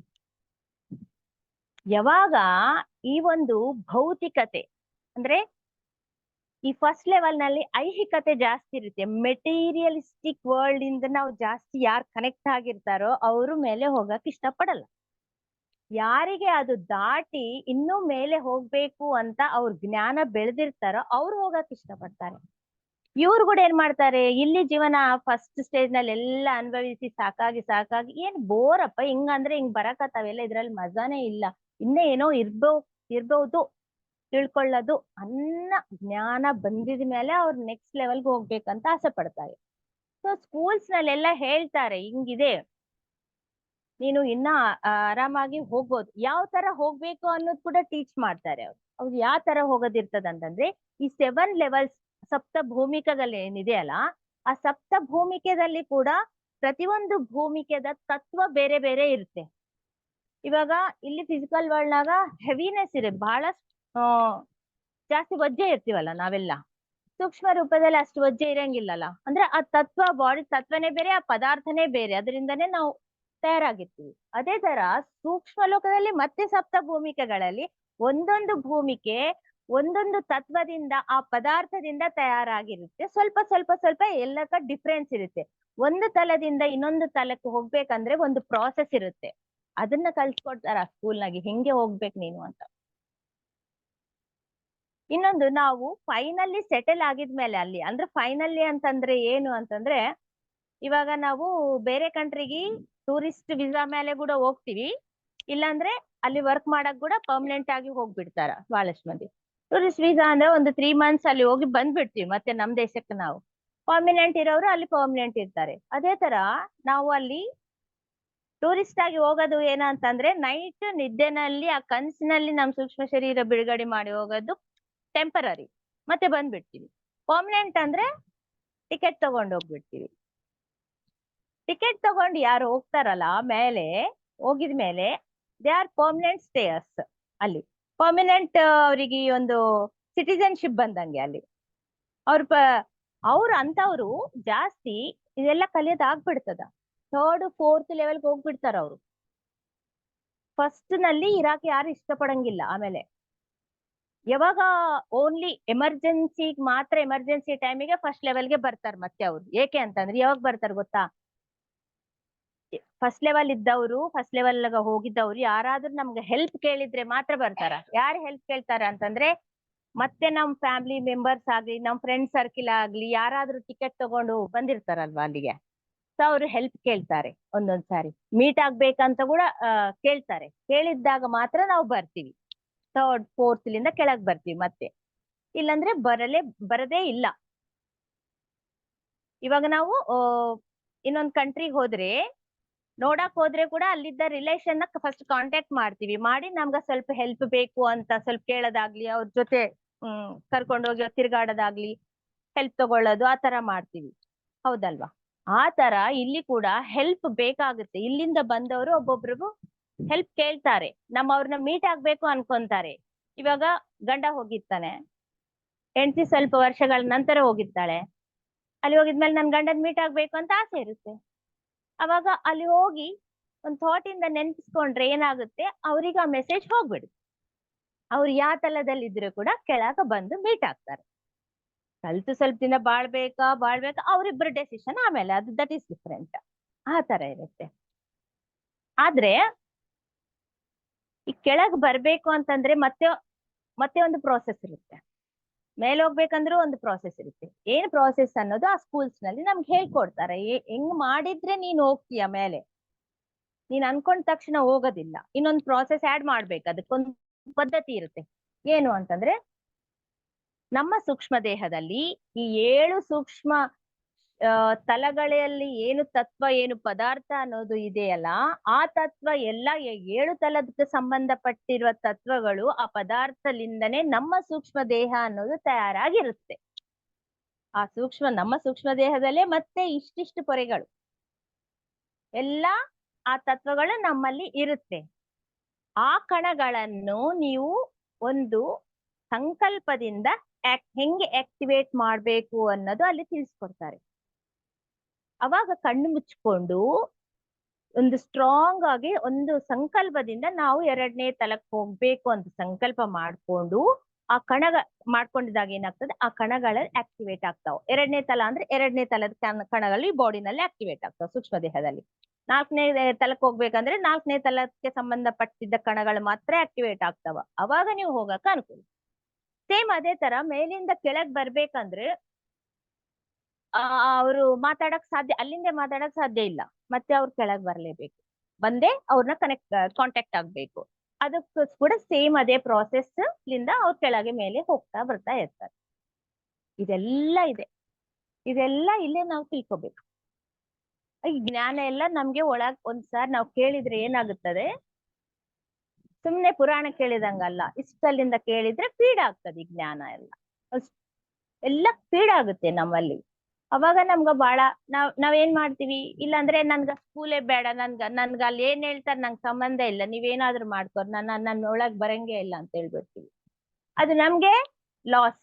ಯಾವಾಗ ಈ ಒಂದು ಭೌತಿಕತೆ ಅಂದ್ರೆ ಈ ಫಸ್ಟ್ ಲೆವೆಲ್ ನಲ್ಲಿ ಐಹಿಕತೆ ಜಾಸ್ತಿ ಇರುತ್ತೆ, ಮೆಟೀರಿಯಲಿಸ್ಟಿಕ್ ವರ್ಲ್ಡ್ ಇಂದ ನಾವು ಜಾಸ್ತಿ ಯಾರು ಕನೆಕ್ಟ್ ಆಗಿರ್ತಾರೋ ಅವರು ಮೇಲೆ ಹೋಗಕ್ ಇಷ್ಟಪಡಲ್ಲ. ಯಾರಿಗೆ ಅದು ದಾಟಿ ಇನ್ನೂ ಮೇಲೆ ಹೋಗ್ಬೇಕು ಅಂತ ಅವ್ರ ಜ್ಞಾನ ಬೆಳೆದಿರ್ತಾರೋ ಅವ್ರು ಹೋಗಕ್ ಇಷ್ಟಪಡ್ತಾರೆ. ಇವ್ರು ಕೂಡ ಏನ್ ಮಾಡ್ತಾರೆ, ಇಲ್ಲಿ ಜೀವನ ಫಸ್ಟ್ ಸ್ಟೇಜ್ ನಲ್ಲಿ ಎಲ್ಲ ಅನುಭವಿಸಿ ಸಾಕಾಗಿ ಏನ್ ಬೋರಪ್ಪ, ಹಿಂಗಂದ್ರೆ ಹಿಂಗ್ ಬರಕತ್ತಾವೆಲ್ಲ, ಇದ್ರಲ್ಲಿ ಮಜಾನೇ ಇಲ್ಲ, ಇನ್ನೇ ಏನೋ ಇರ್ಬಹುದು ತಿಳ್ಕೊಳ್ಳೋದು ಅನ್ನ ಜ್ಞಾನ ಬಂದಿದ ಮೇಲೆ ಅವ್ರು ನೆಕ್ಸ್ಟ್ ಲೆವೆಲ್ಗೆ ಹೋಗ್ಬೇಕಂತ ಆಸೆ ಪಡ್ತಾರೆ. ಸೊ ಸ್ಕೂಲ್ಸ್ ನಲ್ಲೆಲ್ಲ ಹೇಳ್ತಾರೆ ಹಿಂಗಿದೆ, ನೀನು ಇನ್ನ ಆರಾಮಾಗಿ ಹೋಗ್ಬೋದು. ಯಾವ ತರ ಹೋಗ್ಬೇಕು ಅನ್ನೋದು ಕೂಡ ಟೀಚ್ ಮಾಡ್ತಾರೆ ಅವ್ರು ಯಾವ ತರ ಹೋಗೋದಿರ್ತದಂತಂದ್ರೆ, ಈ 7 ಲೆವೆಲ್ಸ್ ಸಪ್ತ ಭೂಮಿಕೆಗಳೇನಿದೆ ಅಲ್ಲ, ಆ ಸಪ್ತ ಭೂಮಿಕೆದಲ್ಲಿ ಕೂಡ ಪ್ರತಿಯೊಂದು ಭೂಮಿಕೆದ ತತ್ವ ಬೇರೆ ಬೇರೆ ಇರುತ್ತೆ. ಇವಾಗ ಇಲ್ಲಿ ಫಿಸಿಕಲ್ ವರ್ಲ್ಡ್ ನಾಗ ಹೆವಿನೆಸ್ ಇದೆ, ಬಹಳ ಜಾಸ್ತಿ ವಜ್ಜೆ ಇರ್ತೀವಲ್ಲ ನಾವೆಲ್ಲ. ಸೂಕ್ಷ್ಮ ರೂಪದಲ್ಲಿ ಅಷ್ಟು ವಜ್ಜೆ ಇರಂಗಿಲ್ಲಲ್ಲ. ಅಂದ್ರೆ ಆ ತತ್ವ, ಬಾಡಿ ತತ್ವನೇ ಬೇರೆ, ಆ ಪದಾರ್ಥನೇ ಬೇರೆ, ಅದರಿಂದನೇ ನಾವು ತಯಾರಾಗಿರ್ತೀವಿ. ಅದೇ ತರ ಸೂಕ್ಷ್ಮ ಲೋಕದಲ್ಲಿ ಮತ್ತೆ ಸಪ್ತ ಭೂಮಿಕೆಗಳಲ್ಲಿ ಒಂದೊಂದು ಭೂಮಿಕೆ ಒಂದೊಂದು ತತ್ವದಿಂದ, ಆ ಪದಾರ್ಥದಿಂದ ತಯಾರಾಗಿರುತ್ತೆ. ಸ್ವಲ್ಪ ಎಲ್ಲಕ್ಕ ಡಿಫ್ರೆನ್ಸ್ ಇರುತ್ತೆ. ಒಂದು ತಲದಿಂದ ಇನ್ನೊಂದು ತಲಕ್ಕೆ ಹೋಗ್ಬೇಕಂದ್ರೆ ಒಂದು ಪ್ರಾಸೆಸ್ ಇರುತ್ತೆ. ಅದನ್ನ ಕಲ್ಸ್ಕೊಡ್ತಾರ ಸ್ಕೂಲ್ನಾಗೆ, ಹೆಂಗೆ ಹೋಗ್ಬೇಕು ನೀನು ಅಂತ. ಇನ್ನೊಂದು, ನಾವು ಫೈನಲಿ ಸೆಟಲ್ ಆಗಿದ್ಮೇಲೆ ಅಲ್ಲಿ, ಅಂದ್ರೆ ಫೈನಲಿ ಅಂತಂದ್ರೆ ಏನು ಅಂತಂದ್ರೆ, ಇವಾಗ ನಾವು ಬೇರೆ ಕಂಟ್ರಿಗೆ ಟೂರಿಸ್ಟ್ ವಿಸಾ ಮೇಲೆ ಕೂಡ ಹೋಗ್ತೀವಿ, ಇಲ್ಲಾಂದ್ರೆ ಅಲ್ಲಿ ವರ್ಕ್ ಮಾಡಕ್ ಕೂಡ ಪರ್ಮನೆಂಟ್ ಆಗಿ ಹೋಗ್ಬಿಡ್ತಾರ ಬಹಳಷ್ಟು ಮಂದಿ. ಟೂರಿಸ್ಟ್ ವೀಸಾ ಅಂದ್ರೆ ಒಂದು 3 months ಅಲ್ಲಿ ಹೋಗಿ ಬಂದ್ಬಿಡ್ತೀವಿ ಮತ್ತೆ ನಮ್ ದೇಶಕ್ಕೆ ನಾವು. ಪರ್ಮನೆಂಟ್ ಇರೋರು ಅಲ್ಲಿ ಪರ್ಮನೆಂಟ್ ಇರ್ತಾರೆ. ಅದೇ ತರ ನಾವು ಅಲ್ಲಿ ಟೂರಿಸ್ಟ್ ಆಗಿ ಹೋಗೋದು ಏನಂತಂದ್ರೆ, ನೈಟ್ ನಿದ್ದೆನಲ್ಲಿ ಆ ಕನ್ಸಿನಲ್ಲಿ ನಮ್ ಸೂಕ್ಷ್ಮ ಶರೀರ ಬಿಡುಗಡೆ ಮಾಡಿ ಹೋಗೋದು ಟೆಂಪರರಿ, ಮತ್ತೆ ಬಂದ್ಬಿಡ್ತೀವಿ. ಪರ್ಮನೆಂಟ್ ಅಂದ್ರೆ ಟಿಕೆಟ್ ತಗೊಂಡು ಹೋಗ್ಬಿಡ್ತೀವಿ. ಟಿಕೆಟ್ ತಗೊಂಡು ಯಾರು ಹೋಗ್ತಾರಲ್ಲ ಮೇಲೆ, ಹೋಗಿದ್ಮೇಲೆ ದೇ ಆರ್ ಪರ್ಮನೆಂಟ್ ಸ್ಟೇಯರ್ಸ್. ಅಲ್ಲಿ ಪರ್ಮನೆಂಟ್ ಅವರಿಗೆ ಒಂದು ಸಿಟಿಜನ್ಶಿಪ್ ಬಂದಂಗೆ ಅಲ್ಲಿ. ಅವ್ರು ಅಂತವ್ರು ಜಾಸ್ತಿ ಇದೆಲ್ಲ ಕಲಿಯೋದ್ ಆಗ್ಬಿಡ್ತದ. 3rd 4th ಲೆವೆಲ್ಗೆ ಹೋಗ್ಬಿಡ್ತಾರ ಅವ್ರು. ಫಸ್ಟ್ ನಲ್ಲಿ ಇರಾಕ್ ಯಾರು ಇಷ್ಟಪಡಂಗಿಲ್ಲ. ಆಮೇಲೆ ಯಾವಾಗ ಓನ್ಲಿ ಎಮರ್ಜೆನ್ಸಿ ಮಾತ್ರ, ಎಮರ್ಜೆನ್ಸಿ ಟೈಮಿಗೆ ಫಸ್ಟ್ ಲೆವೆಲ್ಗೆ ಬರ್ತಾರೆ ಮತ್ತೆ ಅವ್ರು. ಏಕೆ ಅಂತಂದ್ರೆ ಯಾವಾಗ ಬರ್ತಾರೆ ಗೊತ್ತಾ, ಫಸ್ಟ್ ಲೆವೆಲ್ ಇದ್ದವರು, ಫಸ್ಟ್ ಲೆವೆಲ್ ಹೋಗಿದ್ದವ್ರು ಯಾರಾದ್ರೂ ನಮ್ಗೆ ಹೆಲ್ಪ್ ಕೇಳಿದ್ರೆ ಮಾತ್ರ ಬರ್ತಾರ. ಯಾರು ಹೆಲ್ಪ್ ಕೇಳ್ತಾರ ಅಂತಂದ್ರೆ ಮತ್ತೆ ನಮ್ ಫ್ಯಾಮಿಲಿ ಮೆಂಬರ್ಸ್ ಆಗ್ಲಿ, ನಮ್ ಫ್ರೆಂಡ್ ಸರ್ಕಿಲ್ ಆಗ್ಲಿ, ಯಾರಾದ್ರೂ ಟಿಕೆಟ್ ತಗೊಂಡು ಬಂದಿರ್ತಾರಲ್ವಾ ಅಲ್ಲಿಗೆ, ಸೊ ಅವ್ರು ಹೆಲ್ಪ್ ಕೇಳ್ತಾರೆ. ಒಂದೊಂದ್ಸಾರಿ ಮೀಟ್ ಆಗ್ಬೇಕಂತ ಕೂಡ ಕೇಳ್ತಾರೆ. ಕೇಳಿದ್ದಾಗ ಮಾತ್ರ ನಾವು ಬರ್ತೀವಿ. ಥರ್ಡ್ ಫೋರ್ತ್ ಲಿಂದ ಕೆಳಗ್ ಬರ್ತೀವಿ ಮತ್ತೆ, ಇಲ್ಲಂದ್ರೆ ಬರದೇ ಇಲ್ಲ. ಇವಾಗ ನಾವು ಇನ್ನೊಂದ್ ಕಂಟ್ರಿಗೆ ಹೋದ್ರೆ, ನೋಡಕ್ ಹೋದ್ರೆ ಕೂಡ ಅಲ್ಲಿದ್ದ ರಿಲೇಷನ್ ಫಸ್ಟ್ ಕಾಂಟ್ಯಾಕ್ಟ್ ಮಾಡ್ತೀವಿ. ಮಾಡಿ ನಮ್ಗ ಸ್ವಲ್ಪ ಹೆಲ್ಪ್ ಬೇಕು ಅಂತ ಸ್ವಲ್ಪ ಕೇಳೋದಾಗ್ಲಿ, ಅವ್ರ ಜೊತೆ ಕರ್ಕೊಂಡೋಗಿ ತಿರ್ಗಾಡೋದಾಗ್ಲಿ, ಹೆಲ್ಪ್ ತಗೊಳ್ಳೋದು, ಆ ತರ ಮಾಡ್ತೀವಿ. ಹೌದಲ್ವಾ? ಆ ತರ ಇಲ್ಲಿ ಕೂಡ ಹೆಲ್ಪ್ ಬೇಕಾಗುತ್ತೆ. ಇಲ್ಲಿಂದ ಬಂದವರು ಒಬ್ಬೊಬ್ರಿಗೂ ಹೆಲ್ಪ್ ಕೇಳ್ತಾರೆ. ಅವ್ರನ್ನ ಮೀಟ್ ಆಗ್ಬೇಕು ಅನ್ಕೊಂತಾರೆ. ಇವಾಗ ಗಂಡ ಹೋಗಿರ್ತಾನೆ, ಹೆಂಡತಿ ಸ್ವಲ್ಪ ವರ್ಷಗಳ ನಂತರ ಹೋಗಿರ್ತಾಳೆ. ಅಲ್ಲಿ ಹೋಗಿದ್ಮೇಲೆ ನನ್ ಗಂಡನ್ ಮೀಟ್ ಆಗ್ಬೇಕು ಅಂತ ಆಸೆ ಇರುತ್ತೆ. ಅವಾಗ ಅಲ್ಲಿ ಹೋಗಿ ಒಂದ್ ಥಾಟ್ ಇಂದ ನೆನ್ಪಿಸ್ಕೊಂಡ್ರೆ ಏನಾಗುತ್ತೆ, ಅವ್ರಿಗೆ ಆ ಮೆಸೇಜ್ ಹೋಗ್ಬಿಡುತ್ತೆ. ಅವ್ರು ಯಾವ ತಲದಲ್ಲಿ ಇದ್ರು ಕೂಡ ಕೆಳಗ ಬಂದು ಮೀಟ್ ಆಗ್ತಾರೆ. ಕಲ್ತು ಸ್ವಲ್ಪ ದಿನ ಬಾಳ್ಬೇಕಾ ಅವ್ರಿಬ್ರು ಡೆಸಿಷನ್, ಆಮೇಲೆ ಅದು ದಟ್ ಈಸ್ ಡಿಫ್ರೆಂಟ್. ಆ ತರ ಇರುತ್ತೆ. ಆದ್ರೆ ಈ ಕೆಳಗ್ ಬರ್ಬೇಕು ಅಂತಂದ್ರೆ ಮತ್ತೆ ಒಂದು ಪ್ರಾಸೆಸ್ ಇರುತ್ತೆ. ಮೇಲೆ ಹೋಗ್ಬೇಕಂದ್ರೂ ಒಂದು ಪ್ರಾಸೆಸ್ ಇರುತ್ತೆ. ಏನ್ ಪ್ರಾಸೆಸ್ ಅನ್ನೋದು ಆ ಸ್ಕೂಲ್ಸ್ ನಲ್ಲಿ ನಮ್ಗೆ ಹೇಳ್ಕೊಡ್ತಾರೆ. ಹೆಂಗ್ ಮಾಡಿದ್ರೆ ನೀನ್ ಹೋಗ್ತೀಯ ಮೇಲೆ, ನೀನ್ ಅನ್ಕೊಂಡ ತಕ್ಷಣ ಹೋಗೋದಿಲ್ಲ. ಇನ್ನೊಂದು ಪ್ರಾಸೆಸ್ ಆಡ್ ಮಾಡ್ಬೇಕು, ಅದಕ್ಕೊಂದು ಪದ್ಧತಿ ಇರುತ್ತೆ. ಏನು ಅಂತಂದ್ರೆ, ನಮ್ಮ ಸೂಕ್ಷ್ಮ ದೇಹದಲ್ಲಿ ಈ 7 ಸೂಕ್ಷ್ಮ ತಲಗಳಲ್ಲಿ ಏನು ತತ್ವ, ಏನು ಪದಾರ್ಥ ಅನ್ನೋದು ಇದೆಯಲ್ಲ, ಆ ತತ್ವ ಎಲ್ಲ 7 ತಲದಕ್ಕೆ ಸಂಬಂಧಪಟ್ಟಿರುವ ತತ್ವಗಳು ಆ ಪದಾರ್ಥಲಿಂದನೇ ನಮ್ಮ ಸೂಕ್ಷ್ಮ ದೇಹ ಅನ್ನೋದು ತಯಾರಾಗಿರುತ್ತೆ. ನಮ್ಮ ಸೂಕ್ಷ್ಮ ದೇಹದಲ್ಲೇ ಮತ್ತೆ ಇಷ್ಟಿಷ್ಟು ಪೊರೆಗಳು ಎಲ್ಲ ಆ ತತ್ವಗಳು ನಮ್ಮಲ್ಲಿ ಇರುತ್ತೆ. ಆ ಕಣಗಳನ್ನು ನೀವು ಒಂದು ಸಂಕಲ್ಪದಿಂದ ಹೆಂಗೆ ಆಕ್ಟಿವೇಟ್ ಮಾಡ್ಬೇಕು ಅನ್ನೋದು ಅಲ್ಲಿ ತಿಳಿಸ್ಕೊಡ್ತಾರೆ. ಅವಾಗ ಕಣ್ಣು ಮುಚ್ಕೊಂಡು ಒಂದು ಸ್ಟ್ರಾಂಗ್ ಆಗಿ ಒಂದು ಸಂಕಲ್ಪದಿಂದ ನಾವು 2ನೇ ತಲಕ್ಕೆ ಹೋಗ್ಬೇಕು ಅಂತ ಸಂಕಲ್ಪ ಮಾಡ್ಕೊಂಡು ಆ ಮಾಡ್ಕೊಂಡಿದಾಗ ಏನಾಗ್ತದೆ, ಆ ಕಣಗಳು ಆಕ್ಟಿವೇಟ್ ಆಗ್ತಾವ. 2ನೇ ತಲ ಅಂದ್ರೆ 2ನೇ ತಲದ ಕಣಗಳು ಈ ಬಾಡಿನಲ್ಲಿ ಆಕ್ಟಿವೇಟ್ ಆಗ್ತಾವ ಸೂಕ್ಷ್ಮ ದೇಹದಲ್ಲಿ. 4ನೇ ತಲಕ್ಕೆ ಹೋಗ್ಬೇಕಂದ್ರೆ 4ನೇ ತಲಕ್ಕೆ ಸಂಬಂಧಪಟ್ಟಿದ್ದ ಕಣಗಳು ಮಾತ್ರ ಆಕ್ಟಿವೇಟ್ ಆಗ್ತಾವ. ಅವಾಗ ನೀವು ಹೋಗಕ ಅನುಕೂಲ. ಸೇಮ್ ಅದೇ ತರ ಮೇಲಿಂದ ಕೆಳಗ್ ಬರ್ಬೇಕಂದ್ರೆ ಅವರು ಅಲ್ಲಿಂದ ಮಾತಾಡಕ್ ಸಾಧ್ಯ ಇಲ್ಲ. ಮತ್ತೆ ಅವ್ರು ಕೆಳಗ್ ಬರ್ಲೇಬೇಕು, ಬಂದೇ ಅವ್ರನ್ನ ಕಾಂಟ್ಯಾಕ್ಟ್ ಆಗ್ಬೇಕು. ಅದಕ್ಕೂ ಕೂಡ ಸೇಮ್ ಅದೇ ಪ್ರಾಸೆಸ್ ಲಿಂದ ಅವ್ರ ಕೆಳಗೆ ಮೇಲೆ ಬರ್ತಾ ಇರ್ತಾರೆ. ಇದೆಲ್ಲ ಇಲ್ಲೇ ನಾವು ತಿಳ್ಕೊಬೇಕು. ಈ ಜ್ಞಾನ ಎಲ್ಲ ನಮ್ಗೆ ಒಂದ್ಸಾರಿ ನಾವು ಕೇಳಿದ್ರೆ ಏನಾಗುತ್ತದೆ, ಸುಮ್ನೆ ಪುರಾಣ ಕೇಳಿದಂಗಲ್ಲ, ಇಷ್ಟಲ್ಲಿಂದ ಕೇಳಿದ್ರೆ ಫೀಡ್ ಆಗ್ತದೆ. ಈ ಜ್ಞಾನ ಎಲ್ಲ ಫೀಡ್ ಆಗುತ್ತೆ ನಮ್ಮಲ್ಲಿ. ಅವಾಗ ನಮ್ಗ ಬಹಳ ನಾವೇನ್ ಮಾಡ್ತೀವಿ, ಇಲ್ಲಾಂದ್ರೆ ನನ್ಗ ಸ್ಕೂಲೇ ಬೇಡ, ನನ್ಗ ಅಲ್ಲಿ ಏನ್ ಹೇಳ್ತಾರೆ ನಂಗೆ ಸಂಬಂಧ ಇಲ್ಲ, ನೀವೇನಾದ್ರೂ ಮಾಡ್ಕೊರ್, ನನ್ನ ಒಳಗ್ ಬರಂಗೇ ಇಲ್ಲ ಅಂತ ಹೇಳ್ಬಿಡ್ತೀವಿ. ಅದು ನಮ್ಗೆ ಲಾಸ್.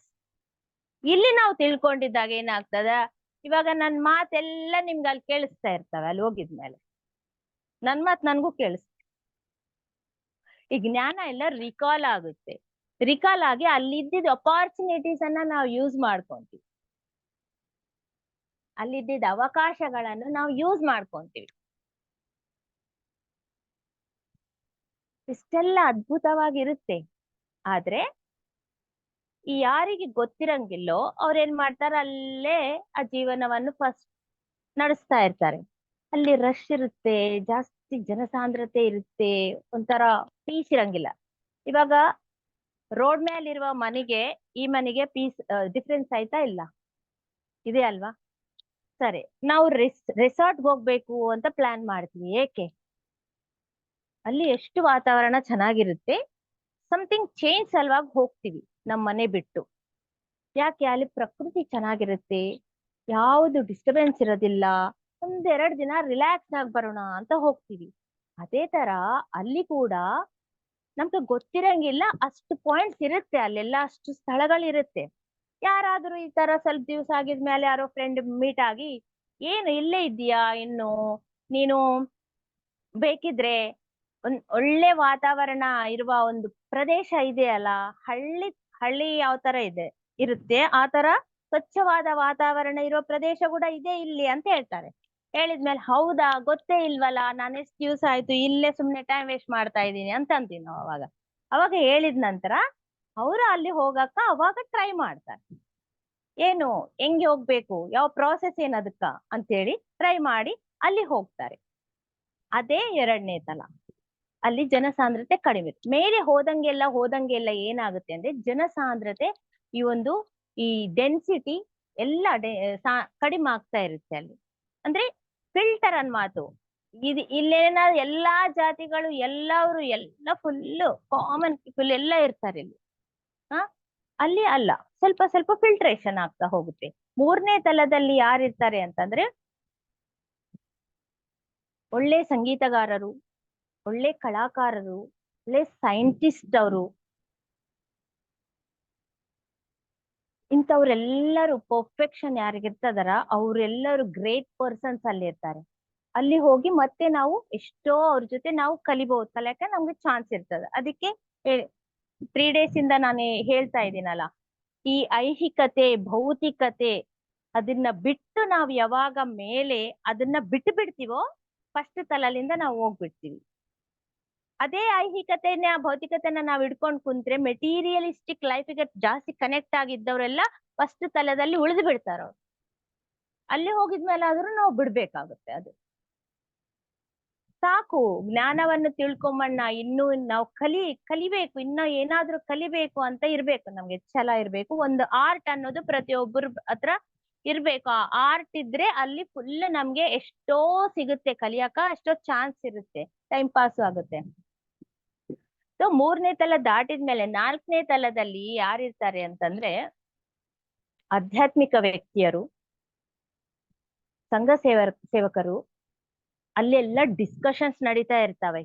ಇಲ್ಲಿ ನಾವು ತಿಳ್ಕೊಂಡಿದ್ದಾಗ ಏನಾಗ್ತದ, ಇವಾಗ ನನ್ ಮಾತೆಲ್ಲ ನಿಮ್ಗೆ ಅಲ್ಲಿ ಕೇಳಿಸ್ತಾ ಇರ್ತವೆ. ಅಲ್ಲಿ ಹೋಗಿದ್ಮೇಲೆ ನನ್ ಮಾತ್ ನನ್ಗೂ ಕೇಳಿಸ್ತ, ಈ ಜ್ಞಾನ ಎಲ್ಲ ರಿಕಾಲ್ ಆಗುತ್ತೆ. ರಿಕಾಲ್ ಆಗಿ ಅಲ್ಲಿ ಇದ್ದಿದ್ದ ಅಪಾರ್ಚುನಿಟೀಸ್ ಅನ್ನ ನಾವು ಯೂಸ್ ಮಾಡ್ಕೊಂತೀವಿ. ಅಲ್ಲಿದ್ದ ಅವಕಾಶಗಳನ್ನು ನಾವು ಯೂಸ್ ಮಾಡ್ಕೊಂತೀವಿ. ಇಷ್ಟೆಲ್ಲ ಅದ್ಭುತವಾಗಿರುತ್ತೆ. ಆದ್ರೆ ಈ ಯಾರಿಗೆ ಗೊತ್ತಿರಂಗಿಲ್ಲೋ ಅವ್ರೇನ್ ಮಾಡ್ತಾರ, ಅಲ್ಲೇ ಆ ಜೀವನವನ್ನು ಫಸ್ಟ್ ನಡೆಸ್ತಾ ಇರ್ತಾರೆ. ಅಲ್ಲಿ ರಶ್ ಇರುತ್ತೆ, ಜಾಸ್ತಿ ಜನಸಾಂದ್ರತೆ ಇರುತ್ತೆ, ಒಂಥರ ಪೀಸ್ ಇರಂಗಿಲ್ಲ. ಇವಾಗ ರೋಡ್ ಮೇಲಿರುವ ಮನೆಗೆ ಈ ಮನೆಗೆ ಪೀಸ್ ಡಿಫ್ರೆನ್ಸ್ ಆಯ್ತಾ ಇಲ್ಲ? ಇದೆ ಅಲ್ವಾ? ಸರಿ, ನಾವು ರೆಸಾರ್ಟ್ ಹೋಗ್ಬೇಕು ಅಂತ ಪ್ಲಾನ್ ಮಾಡ್ತೀವಿ. ಏಕೆ? ಅಲ್ಲಿ ಎಷ್ಟು ವಾತಾವರಣ ಚೆನ್ನಾಗಿರುತ್ತೆ, ಸಮಥಿಂಗ್ ಚೇಂಜ್ ಸಲುವಾಗಿ ಹೋಗ್ತೀವಿ ನಮ್ಮ ಮನೆ ಬಿಟ್ಟು. ಯಾಕೆ? ಅಲ್ಲಿ ಪ್ರಕೃತಿ ಚೆನ್ನಾಗಿರುತ್ತೆ, ಯಾವುದು ಡಿಸ್ಟರ್ಬೆನ್ಸ್ ಇರೋದಿಲ್ಲ, 1-2 ದಿನ ರಿಲ್ಯಾಕ್ಸ್ ಆಗಿ ಬರೋಣ ಅಂತ ಹೋಗ್ತೀವಿ. ಅದೇ ತರ ಅಲ್ಲಿ ಕೂಡ ನಮ್ಗೆ ಗೊತ್ತಿರಂಗಿಲ್ಲ, ಅಷ್ಟು ಪಾಯಿಂಟ್ಸ್ ಇರುತ್ತೆ ಅಲ್ಲೆಲ್ಲ, ಅಷ್ಟು ಸ್ಥಳಗಳಿರುತ್ತೆ. ಯಾರಾದ್ರೂ ಈ ತರ ಸ್ವಲ್ಪ ದಿವಸ ಆಗಿದ್ಮೇಲೆ ಯಾರೋ ಫ್ರೆಂಡ್ ಮೀಟ್ ಆಗಿ, ಏನು ಇಲ್ಲೇ ಇದೀಯಾ ಇನ್ನು, ನೀನು ಬೇಕಿದ್ರೆ ಒಳ್ಳೆ ವಾತಾವರಣ ಇರುವ ಒಂದು ಪ್ರದೇಶ ಇದೆಯಲ್ಲ, ಹಳ್ಳಿ ಹಳ್ಳಿ ಯಾವ ತರ ಇರುತ್ತೆ ಆ ತರ ಸ್ವಚ್ಛವಾದ ವಾತಾವರಣ ಇರೋ ಪ್ರದೇಶ ಕೂಡ ಇದೆ ಇಲ್ಲಿ ಅಂತ ಹೇಳ್ತಾರೆ. ಹೇಳಿದ್ಮೇಲೆ ಹೌದಾ ಗೊತ್ತೇ ಇಲ್ವಲ್ಲ, ನಾನು ಎಷ್ಟು ದಿವಸ ಆಯ್ತು ಇಲ್ಲೇ ಸುಮ್ನೆ ಟೈಮ್ ವೇಸ್ಟ್ ಮಾಡ್ತಾ ಇದ್ದೀನಿ ಅಂತ ಅಂತೀವಿ ನಾವು. ಅವಾಗ ಅವಾಗ ಹೇಳಿದ ನಂತರ ಅವರು ಅಲ್ಲಿ ಹೋಗಕ್ಕ ಅವಾಗ ಟ್ರೈ ಮಾಡ್ತಾರೆ. ಏನು ಹೆಂಗೆ ಹೋಗ್ಬೇಕು, ಯಾವ ಪ್ರಾಸೆಸ್ ಏನ್ ಅದಕ್ಕ ಅಂತೇಳಿ ಟ್ರೈ ಮಾಡಿ ಅಲ್ಲಿ ಹೋಗ್ತಾರೆ. ಅದೇ 2ನೇ ತಲ. ಅಲ್ಲಿ ಜನಸಾಂದ್ರತೆ ಕಡಿಮೆ. ಮೇಲೆ ಹೋದಂಗೆಲ್ಲ ಏನಾಗುತ್ತೆ ಅಂದ್ರೆ ಜನಸಾಂದ್ರತೆ ಈ ಡೆನ್ಸಿಟಿ ಎಲ್ಲ ಕಡಿಮೆ ಆಗ್ತಾ ಇರುತ್ತೆ ಅಲ್ಲಿ. ಅಂದ್ರೆ ಫಿಲ್ಟರ್ ಅನ್ ಮಾತು ಇಲ್ಲೇನ ಎಲ್ಲಾ ಜಾತಿಗಳು ಎಲ್ಲ ಫುಲ್ ಕಾಮನ್ ಪೀಪಲ್ ಎಲ್ಲ ಇರ್ತಾರೆ ಇಲ್ಲಿ. ಅಲ್ಲಿ ಅಲ್ಲ, ಸ್ವಲ್ಪ ಸ್ವಲ್ಪ ಫಿಲ್ಟ್ರೇಷನ್ ಆಗ್ತಾ ಹೋಗುತ್ತೆ. 3ನೇ ತಲದಲ್ಲಿ ಯಾರಿರ್ತಾರೆ ಅಂತಂದ್ರೆ ಒಳ್ಳೆ ಸಂಗೀತಗಾರರು, ಒಳ್ಳೆ ಕಲಾಕಾರರು, ಒಳ್ಳೆ ಸೈಂಟಿಸ್ಟ್ ಅವರು, ಇಂಥವ್ರೆಲ್ಲರೂ ಪರ್ಫೆಕ್ಷನ್ ಯಾರಿಗಿರ್ತದಾರ ಅವರೆಲ್ಲರೂ ಗ್ರೇಟ್ ಪರ್ಸನ್ಸ್ ಅಲ್ಲಿ ಇರ್ತಾರೆ. ಅಲ್ಲಿ ಹೋಗಿ ಮತ್ತೆ ನಾವು ಎಷ್ಟೋ ಅವ್ರ ಜೊತೆ ನಾವು ಕಲಿಬಹುದು, ಕಲಿಯಕ್ಕೆ ನಮ್ಗೆ ಚಾನ್ಸ್ ಇರ್ತದೆ. ಅದಕ್ಕೆ 3 days ಇಂದ ನಾನು ಹೇಳ್ತಾ ಇದ್ದೀನಲ್ಲ, ಈ ಐಹಿಕತೆ ಭೌತಿಕತೆ ಅದನ್ನ ಬಿಟ್ಟು ನಾವು ಯಾವಾಗ ಮೇಲೆ ಅದನ್ನ ಬಿಟ್ಟು ಬಿಡ್ತೀವೋ ಫಸ್ಟ್ ತಲದಿಂದ ನಾವು ಹೋಗ್ಬಿಡ್ತೀವಿ. ಅದೇ ಐಹಿಕತೆನ ಭೌತಿಕತೆನ ನಾವ್ ಹಿಡ್ಕೊಂಡ್ ಕುಂತ್ರೆ ಮೆಟೀರಿಯಲಿಸ್ಟಿಕ್ ಲೈಫ್ಗೆ ಜಾಸ್ತಿ ಕನೆಕ್ಟ್ ಆಗಿದ್ದವರೆಲ್ಲ ಫಸ್ಟ್ ತಲದಲ್ಲಿ ಉಳಿದು ಬಿಡ್ತಾರ. ಅವ್ರು ಅಲ್ಲಿ ಹೋಗಿದ್ಮೇಲೆ ಆದ್ರೂ ನಾವು ಬಿಡ್ಬೇಕಾಗುತ್ತೆ. ಅದು ಸಾಕು, ಜ್ಞಾನವನ್ನು ತಿಳ್ಕೊಂಬಣ್ಣ, ಇನ್ನು ನಾವು ಕಲಿಬೇಕು, ಇನ್ನ ಏನಾದ್ರೂ ಕಲಿಬೇಕು ಅಂತ ಇರ್ಬೇಕು, ನಮ್ಗೆ ಛಲ ಇರ್ಬೇಕು. ಒಂದು ಆರ್ಟ್ ಅನ್ನೋದು ಪ್ರತಿಯೊಬ್ಬರ ಹತ್ರ ಇರ್ಬೇಕು. ಆ ಆರ್ಟ್ ಇದ್ರೆ ಅಲ್ಲಿ ಫುಲ್ ನಮ್ಗೆ ಎಷ್ಟೋ ಸಿಗುತ್ತೆ ಕಲಿಯಕ, ಎಷ್ಟೋ ಚಾನ್ಸ್ ಇರುತ್ತೆ, ಟೈಮ್ ಪಾಸ್ ಆಗುತ್ತೆ. ಸೊ 3ನೇ ತಲ ದಾಟಿದ್ಮೇಲೆ 4ನೇ ತಲದಲ್ಲಿ ಯಾರಿರ್ತಾರೆ ಅಂತಂದ್ರೆ ಆಧ್ಯಾತ್ಮಿಕ ವ್ಯಕ್ತಿಯರು, ಸಂಘ ಸೇವಕರು. ಅಲ್ಲೆಲ್ಲ ಡಿಸ್ಕಷನ್ಸ್ ನಡೀತಾ ಇರ್ತವೆ,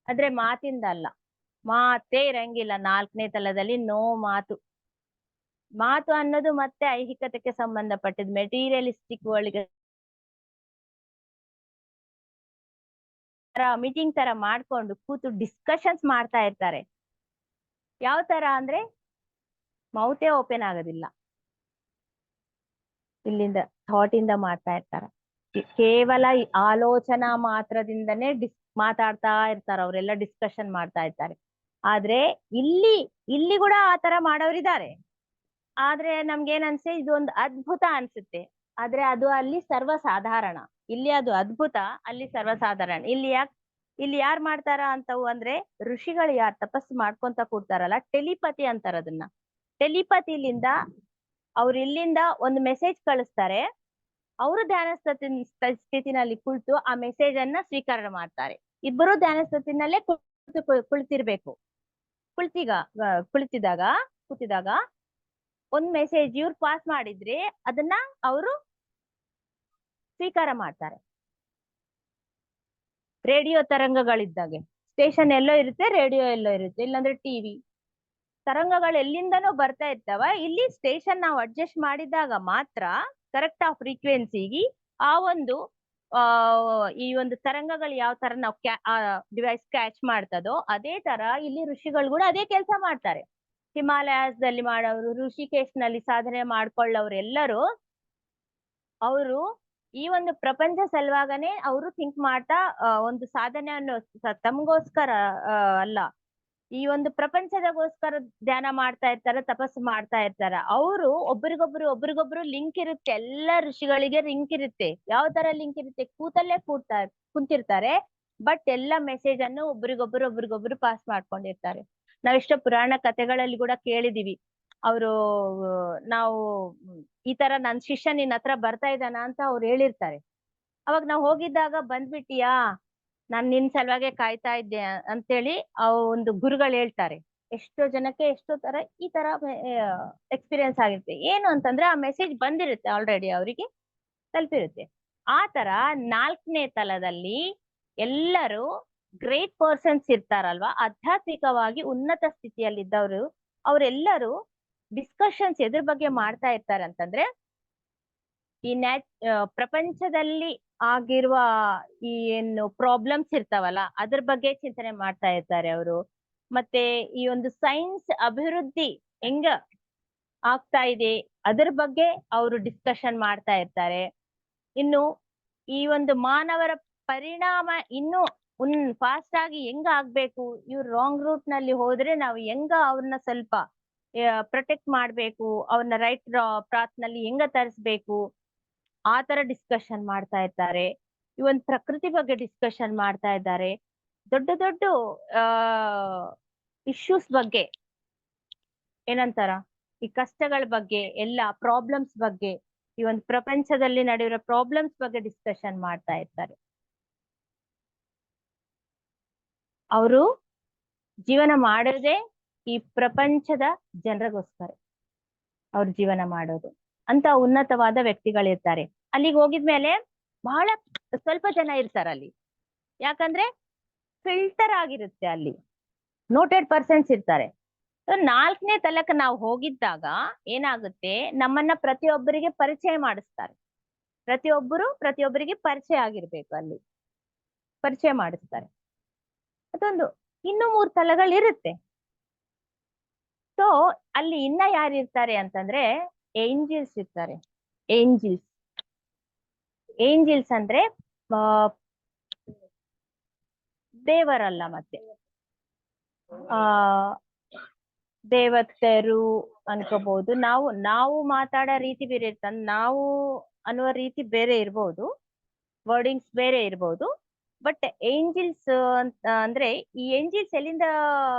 ಆದ್ರೆ ಮಾತಿಂದ ಅಲ್ಲ, ಮಾತೇ ಇರಂಗಿಲ್ಲ 4ನೇ ತಲದಲ್ಲಿ. ನೋ ಮಾತು ಅನ್ನೋದು ಮತ್ತೆ ಐಹಿಕತೆಗೆ ಸಂಬಂಧಪಟ್ಟಿದ್, ಮೆಟೀರಿಯಲಿಸ್ಟಿಕ್ ವರ್ಲ್ಡ್ಗೆ ಮೀಟಿಂಗ್ ತರ ಮಾಡ್ಕೊಂಡು ಕೂತು ಡಿಸ್ಕಷನ್ಸ್ ಮಾಡ್ತಾ ಇರ್ತಾರೆ. ಯಾವ ತರ ಅಂದ್ರೆ ಮೌತೇ ಓಪನ್ ಆಗೋದಿಲ್ಲ, ಇಲ್ಲಿಂದ ಥಾಟ್ ಇಂದ ಮಾಡ್ತಾ ಇರ್ತಾರೆ. ಕೇವಲ ಆಲೋಚನಾ ಮಾತ್ರದಿಂದನೇ ಮಾತಾಡ್ತಾ ಇರ್ತಾರೆ, ಅವರೆಲ್ಲ ಡಿಸ್ಕಷನ್ ಮಾಡ್ತಾ ಇರ್ತಾರೆ. ಆದ್ರೆ ಇಲ್ಲಿ ಕೂಡ ಆತರ ಮಾಡೋರಿದ್ದಾರೆ. ಆದ್ರೆ ನಮ್ಗೇನ್ ಅನ್ಸೆ, ಇದು ಒಂದು ಅದ್ಭುತ ಅನ್ಸುತ್ತೆ. ಆದ್ರೆ ಅದು ಅಲ್ಲಿ ಸರ್ವಸಾಧಾರಣ. ಇಲ್ಲಿ ಅದು ಅದ್ಭುತ, ಅಲ್ಲಿ ಸರ್ವಸಾಧಾರಣ. ಇಲ್ಲಿ ಯಾರ್ ಮಾಡ್ತಾರ ಅಂತವು ಅಂದ್ರೆ ಋಷಿಗಳು ಯಾರು ತಪಸ್ಸು ಮಾಡ್ಕೊಂತ ಕೂಡ್ತಾರಲ್ಲ, ಟೆಲಿಪತಿ ಅಂತಾರ ಅದನ್ನ. ಟೆಲಿಪತಿಲಿಂದ ಅವ್ರು ಇಲ್ಲಿಂದ ಒಂದು ಮೆಸೇಜ್ ಕಳಿಸ್ತಾರೆ, ಅವರು ಧ್ಯಾನ ಸ್ಥಿತಿನಲ್ಲಿ ಕುಳಿತು ಆ ಮೆಸೇಜ್ ಅನ್ನ ಸ್ವೀಕಾರ ಮಾಡ್ತಾರೆ. ಇಬ್ಬರು ಧ್ಯಾನ ಸ್ಥಿತಿನಲ್ಲೇ ಕುಳಿತಿರ್ಬೇಕು. ಕೂತಿದಾಗ ಒಂದ್ ಮೆಸೇಜ್ ಇವ್ರು ಪಾಸ್ ಮಾಡಿದ್ರೆ ಅದನ್ನ ಅವರು ಸ್ವೀಕಾರ ಮಾಡ್ತಾರೆ. ರೇಡಿಯೋ ತರಂಗಗಳಿದ್ದಾಗೆ ಸ್ಟೇಷನ್ ಎಲ್ಲೋ ಇರುತ್ತೆ, ರೇಡಿಯೋ ಎಲ್ಲೋ ಇರುತ್ತೆ, ಇಲ್ಲಾಂದ್ರೆ ಟಿವಿ ತರಂಗಗಳು ಎಲ್ಲಿಂದನೋ ಬರ್ತಾ ಇರ್ತಾವ. ಇಲ್ಲಿ ಸ್ಟೇಷನ್ ನಾವು ಅಡ್ಜಸ್ಟ್ ಮಾಡಿದಾಗ ಮಾತ್ರ ಕರೆಕ್ಟ್ ಆ ಫ್ರೀಕ್ವೆನ್ಸಿಗೆ ಈ ಒಂದು ತರಂಗಗಳು ಯಾವ ತರ ನಾವು ಡಿವೈಸ್ ಕ್ಯಾಚ್ ಮಾಡ್ತದೋ ಅದೇ ತರ ಇಲ್ಲಿ ಋಷಿಗಳು ಕೂಡ ಅದೇ ಕೆಲಸ ಮಾಡ್ತಾರೆ. ಹಿಮಾಲಯದಲ್ಲಿ ಮಾಡೋರು, ಋಷಿಕೇಶ್ ನಲ್ಲಿ ಸಾಧನೆ ಮಾಡ್ಕೊಳ್ಳೋರು ಎಲ್ಲರೂ ಅವರು ಈ ಒಂದು ಪ್ರಪಂಚ ಸಲುವಾಗನೆ ಅವರು ಥಿಂಕ್ ಮಾಡ್ತಾ ಒಂದು ಸಾಧನೆಯನ್ನು ತಮಗೋಸ್ಕರ ಅಲ್ಲ, ಈ ಒಂದು ಪ್ರಪಂಚದಗೋಸ್ಕರ ಧ್ಯಾನ ಮಾಡ್ತಾ ಇರ್ತಾರ, ತಪಸ್ಸು ಮಾಡ್ತಾ ಇರ್ತಾರ. ಅವರು ಒಬ್ರಿಗೊಬ್ರು ಲಿಂಕ್ ಇರುತ್ತೆ. ಎಲ್ಲ ಋಷಿಗಳಿಗೆ ಲಿಂಕ್ ಇರುತ್ತೆ. ಯಾವ ತರ ಲಿಂಕ್ ಇರುತ್ತೆ, ಕೂತಲ್ಲೇ ಕುಂತಿರ್ತಾರೆ, ಬಟ್ ಎಲ್ಲ ಮೆಸೇಜ್ ಅನ್ನು ಒಬ್ರಿಗೊಬ್ರು ಪಾಸ್ ಮಾಡ್ಕೊಂಡಿರ್ತಾರೆ. ನಾವೆಷ್ಟೋ ಪುರಾಣ ಕಥೆಗಳಲ್ಲಿ ಕೂಡ ಕೇಳಿದೀವಿ. ನಾವು ಈ ತರ ನನ್ ಶಿಷ್ಯ ನಿನ್ ಹತ್ರ ಬರ್ತಾ ಇದ್ದಾನ ಅಂತ ಅವ್ರು ಹೇಳಿರ್ತಾರೆ. ಅವಾಗ ನಾವು ಹೋಗಿದ್ದಾಗ ಬಂದ್ಬಿಟ್ಟಿಯಾ, ನಾನ್ ನಿನ್ ಸಲುವಾಗೆ ಕಾಯ್ತಾ ಇದ್ದೆ ಅಂತೇಳಿ ಒಂದು ಗುರುಗಳು ಹೇಳ್ತಾರೆ. ಎಷ್ಟೋ ಜನಕ್ಕೆ ಎಷ್ಟೋ ತರ ಈ ತರ ಎಕ್ಸ್ಪೀರಿಯನ್ಸ್ ಆಗಿರುತ್ತೆ. ಏನು ಅಂತಂದ್ರೆ ಆ ಮೆಸೇಜ್ ಬಂದಿರುತ್ತೆ, ಆಲ್ರೆಡಿ ಅವರಿಗೆ ತಲುಪಿರುತ್ತೆ. ಆ ತರ 4ನೇ ತಲದಲ್ಲಿ ಎಲ್ಲರೂ ಗ್ರೇಟ್ ಪರ್ಸನ್ಸ್ ಇರ್ತಾರಲ್ವಾ, ಆಧ್ಯಾತ್ಮಿಕವಾಗಿ ಉನ್ನತ ಸ್ಥಿತಿಯಲ್ಲಿದ್ದವರು, ಅವರೆಲ್ಲರೂ ಡಿಸ್ಕಷನ್ಸ್ ಎದ್ರ ಬಗ್ಗೆ ಮಾಡ್ತಾ ಇರ್ತಾರೆ ಅಂತಂದ್ರೆ ಈ ಪ್ರಪಂಚದಲ್ಲಿ ಆಗಿರುವ ಈ ಏನು ಪ್ರಾಬ್ಲಮ್ಸ್ ಇರ್ತಾವಲ್ಲ ಅದ್ರ ಬಗ್ಗೆ ಚಿಂತನೆ ಮಾಡ್ತಾ ಇರ್ತಾರೆ ಅವರು. ಮತ್ತೆ ಈ ಒಂದು ಸೈನ್ಸ್ ಅಭಿವೃದ್ಧಿ ಹೆಂಗ ಆಗ್ತಾ ಇದೆ ಅದ್ರ ಬಗ್ಗೆ ಅವರು ಡಿಸ್ಕಷನ್ ಮಾಡ್ತಾ ಇರ್ತಾರೆ. ಇನ್ನು ಈ ಒಂದು ಮಾನವರ ಪರಿಣಾಮ ಇನ್ನು ಫಾಸ್ಟ್ ಆಗಿ ಹೆಂಗ ಆಗ್ಬೇಕು, ಇವ್ರು ರಾಂಗ್ ರೂಟ್ ನಲ್ಲಿ ಹೋದ್ರೆ ನಾವು ಹೆಂಗ ಅವ್ರನ್ನ ಸ್ವಲ್ಪ ಪ್ರೊಟೆಕ್ಟ್ ಮಾಡ್ಬೇಕು, ಅವ್ರನ್ನ ರೈಟ್ ಪಾತ್ ನಲ್ಲಿ ಹೆಂಗ ತರಿಸ್ಬೇಕು, ಆ ತರ ಡಿಸ್ಕಷನ್ ಮಾಡ್ತಾ ಇರ್ತಾರೆ. ಈ ಒಂದು ಪ್ರಕೃತಿ ಬಗ್ಗೆ ಡಿಸ್ಕಷನ್ ಮಾಡ್ತಾ ಇದ್ದಾರೆ. ದೊಡ್ಡ ದೊಡ್ಡ ಇಶ್ಯೂಸ್ ಬಗ್ಗೆ ಏನಂತಾರ, ಈ ಕಷ್ಟಗಳ ಬಗ್ಗೆ, ಎಲ್ಲ ಪ್ರಾಬ್ಲಮ್ಸ್ ಬಗ್ಗೆ, ಈ ಒಂದು ಪ್ರಪಂಚದಲ್ಲಿ ನಡೆಯುವ ಪ್ರಾಬ್ಲಮ್ಸ್ ಬಗ್ಗೆ ಡಿಸ್ಕಷನ್ ಮಾಡ್ತಾ ಇರ್ತಾರೆ. ಅವರು ಜೀವನ ಮಾಡೋದೇ ಈ ಪ್ರಪಂಚದ ಜನರಿಗೋಸ್ಕರ ಅವ್ರು ಜೀವನ ಮಾಡೋದು. ಅಂತ ಉನ್ನತವಾದ ವ್ಯಕ್ತಿಗಳಿರ್ತಾರೆ. ಅಲ್ಲಿಗೆ ಹೋಗಿದ್ಮೇಲೆ ಬಹಳ ಸ್ವಲ್ಪ ಜನ ಇರ್ತಾರೆ ಅಲ್ಲಿ, ಯಾಕಂದ್ರೆ ಫಿಲ್ಟರ್ ಆಗಿರುತ್ತೆ ಅಲ್ಲಿ, ನೋಟೆಡ್ ಪರ್ಸನ್ಸ್ ಇರ್ತಾರೆ. 4ನೇ ತಲಕ ನಾವು ಹೋಗಿದ್ದಾಗ ಏನಾಗುತ್ತೆ, ನಮ್ಮನ್ನ ಪ್ರತಿಯೊಬ್ಬರಿಗೆ ಪರಿಚಯ ಮಾಡಿಸ್ತಾರೆ. ಪ್ರತಿಯೊಬ್ಬರಿಗೆ ಪರಿಚಯ ಆಗಿರ್ಬೇಕು, ಅಲ್ಲಿ ಪರಿಚಯ ಮಾಡಿಸ್ತಾರೆ. ಅದೊಂದು ಇನ್ನು 3 ತಲಗಳಿರುತ್ತೆ. ಸೊ ಅಲ್ಲಿ ಇನ್ನ ಯಾರು ಇರ್ತಾರೆ ಅಂತಂದ್ರೆ ಏಂಜಿಲ್ಸ್ ಇರ್ತಾರೆ. ಏಂಜಿಲ್ಸ್ ಅಂದ್ರೆ ದೇವರಲ್ಲ, ಮತ್ತೆ ದೇವತೆರು ಅನ್ಕೋಬಹುದು. ನಾವು ಮಾತಾಡೋ ರೀತಿ ಬೇರೆ ಇರ್ತದೆ, ನಾವು ಅನ್ನುವ ರೀತಿ ಬೇರೆ ಇರ್ಬೋದು, ವರ್ಡಿಂಗ್ಸ್ ಬೇರೆ ಇರ್ಬೋದು. ಬಟ್ ಏಂಜಿಲ್ಸ್ ಅಂದ್ರೆ ಈ ಏಂಜಿಲ್ಸ್ ಎಲ್ಲಿಂದ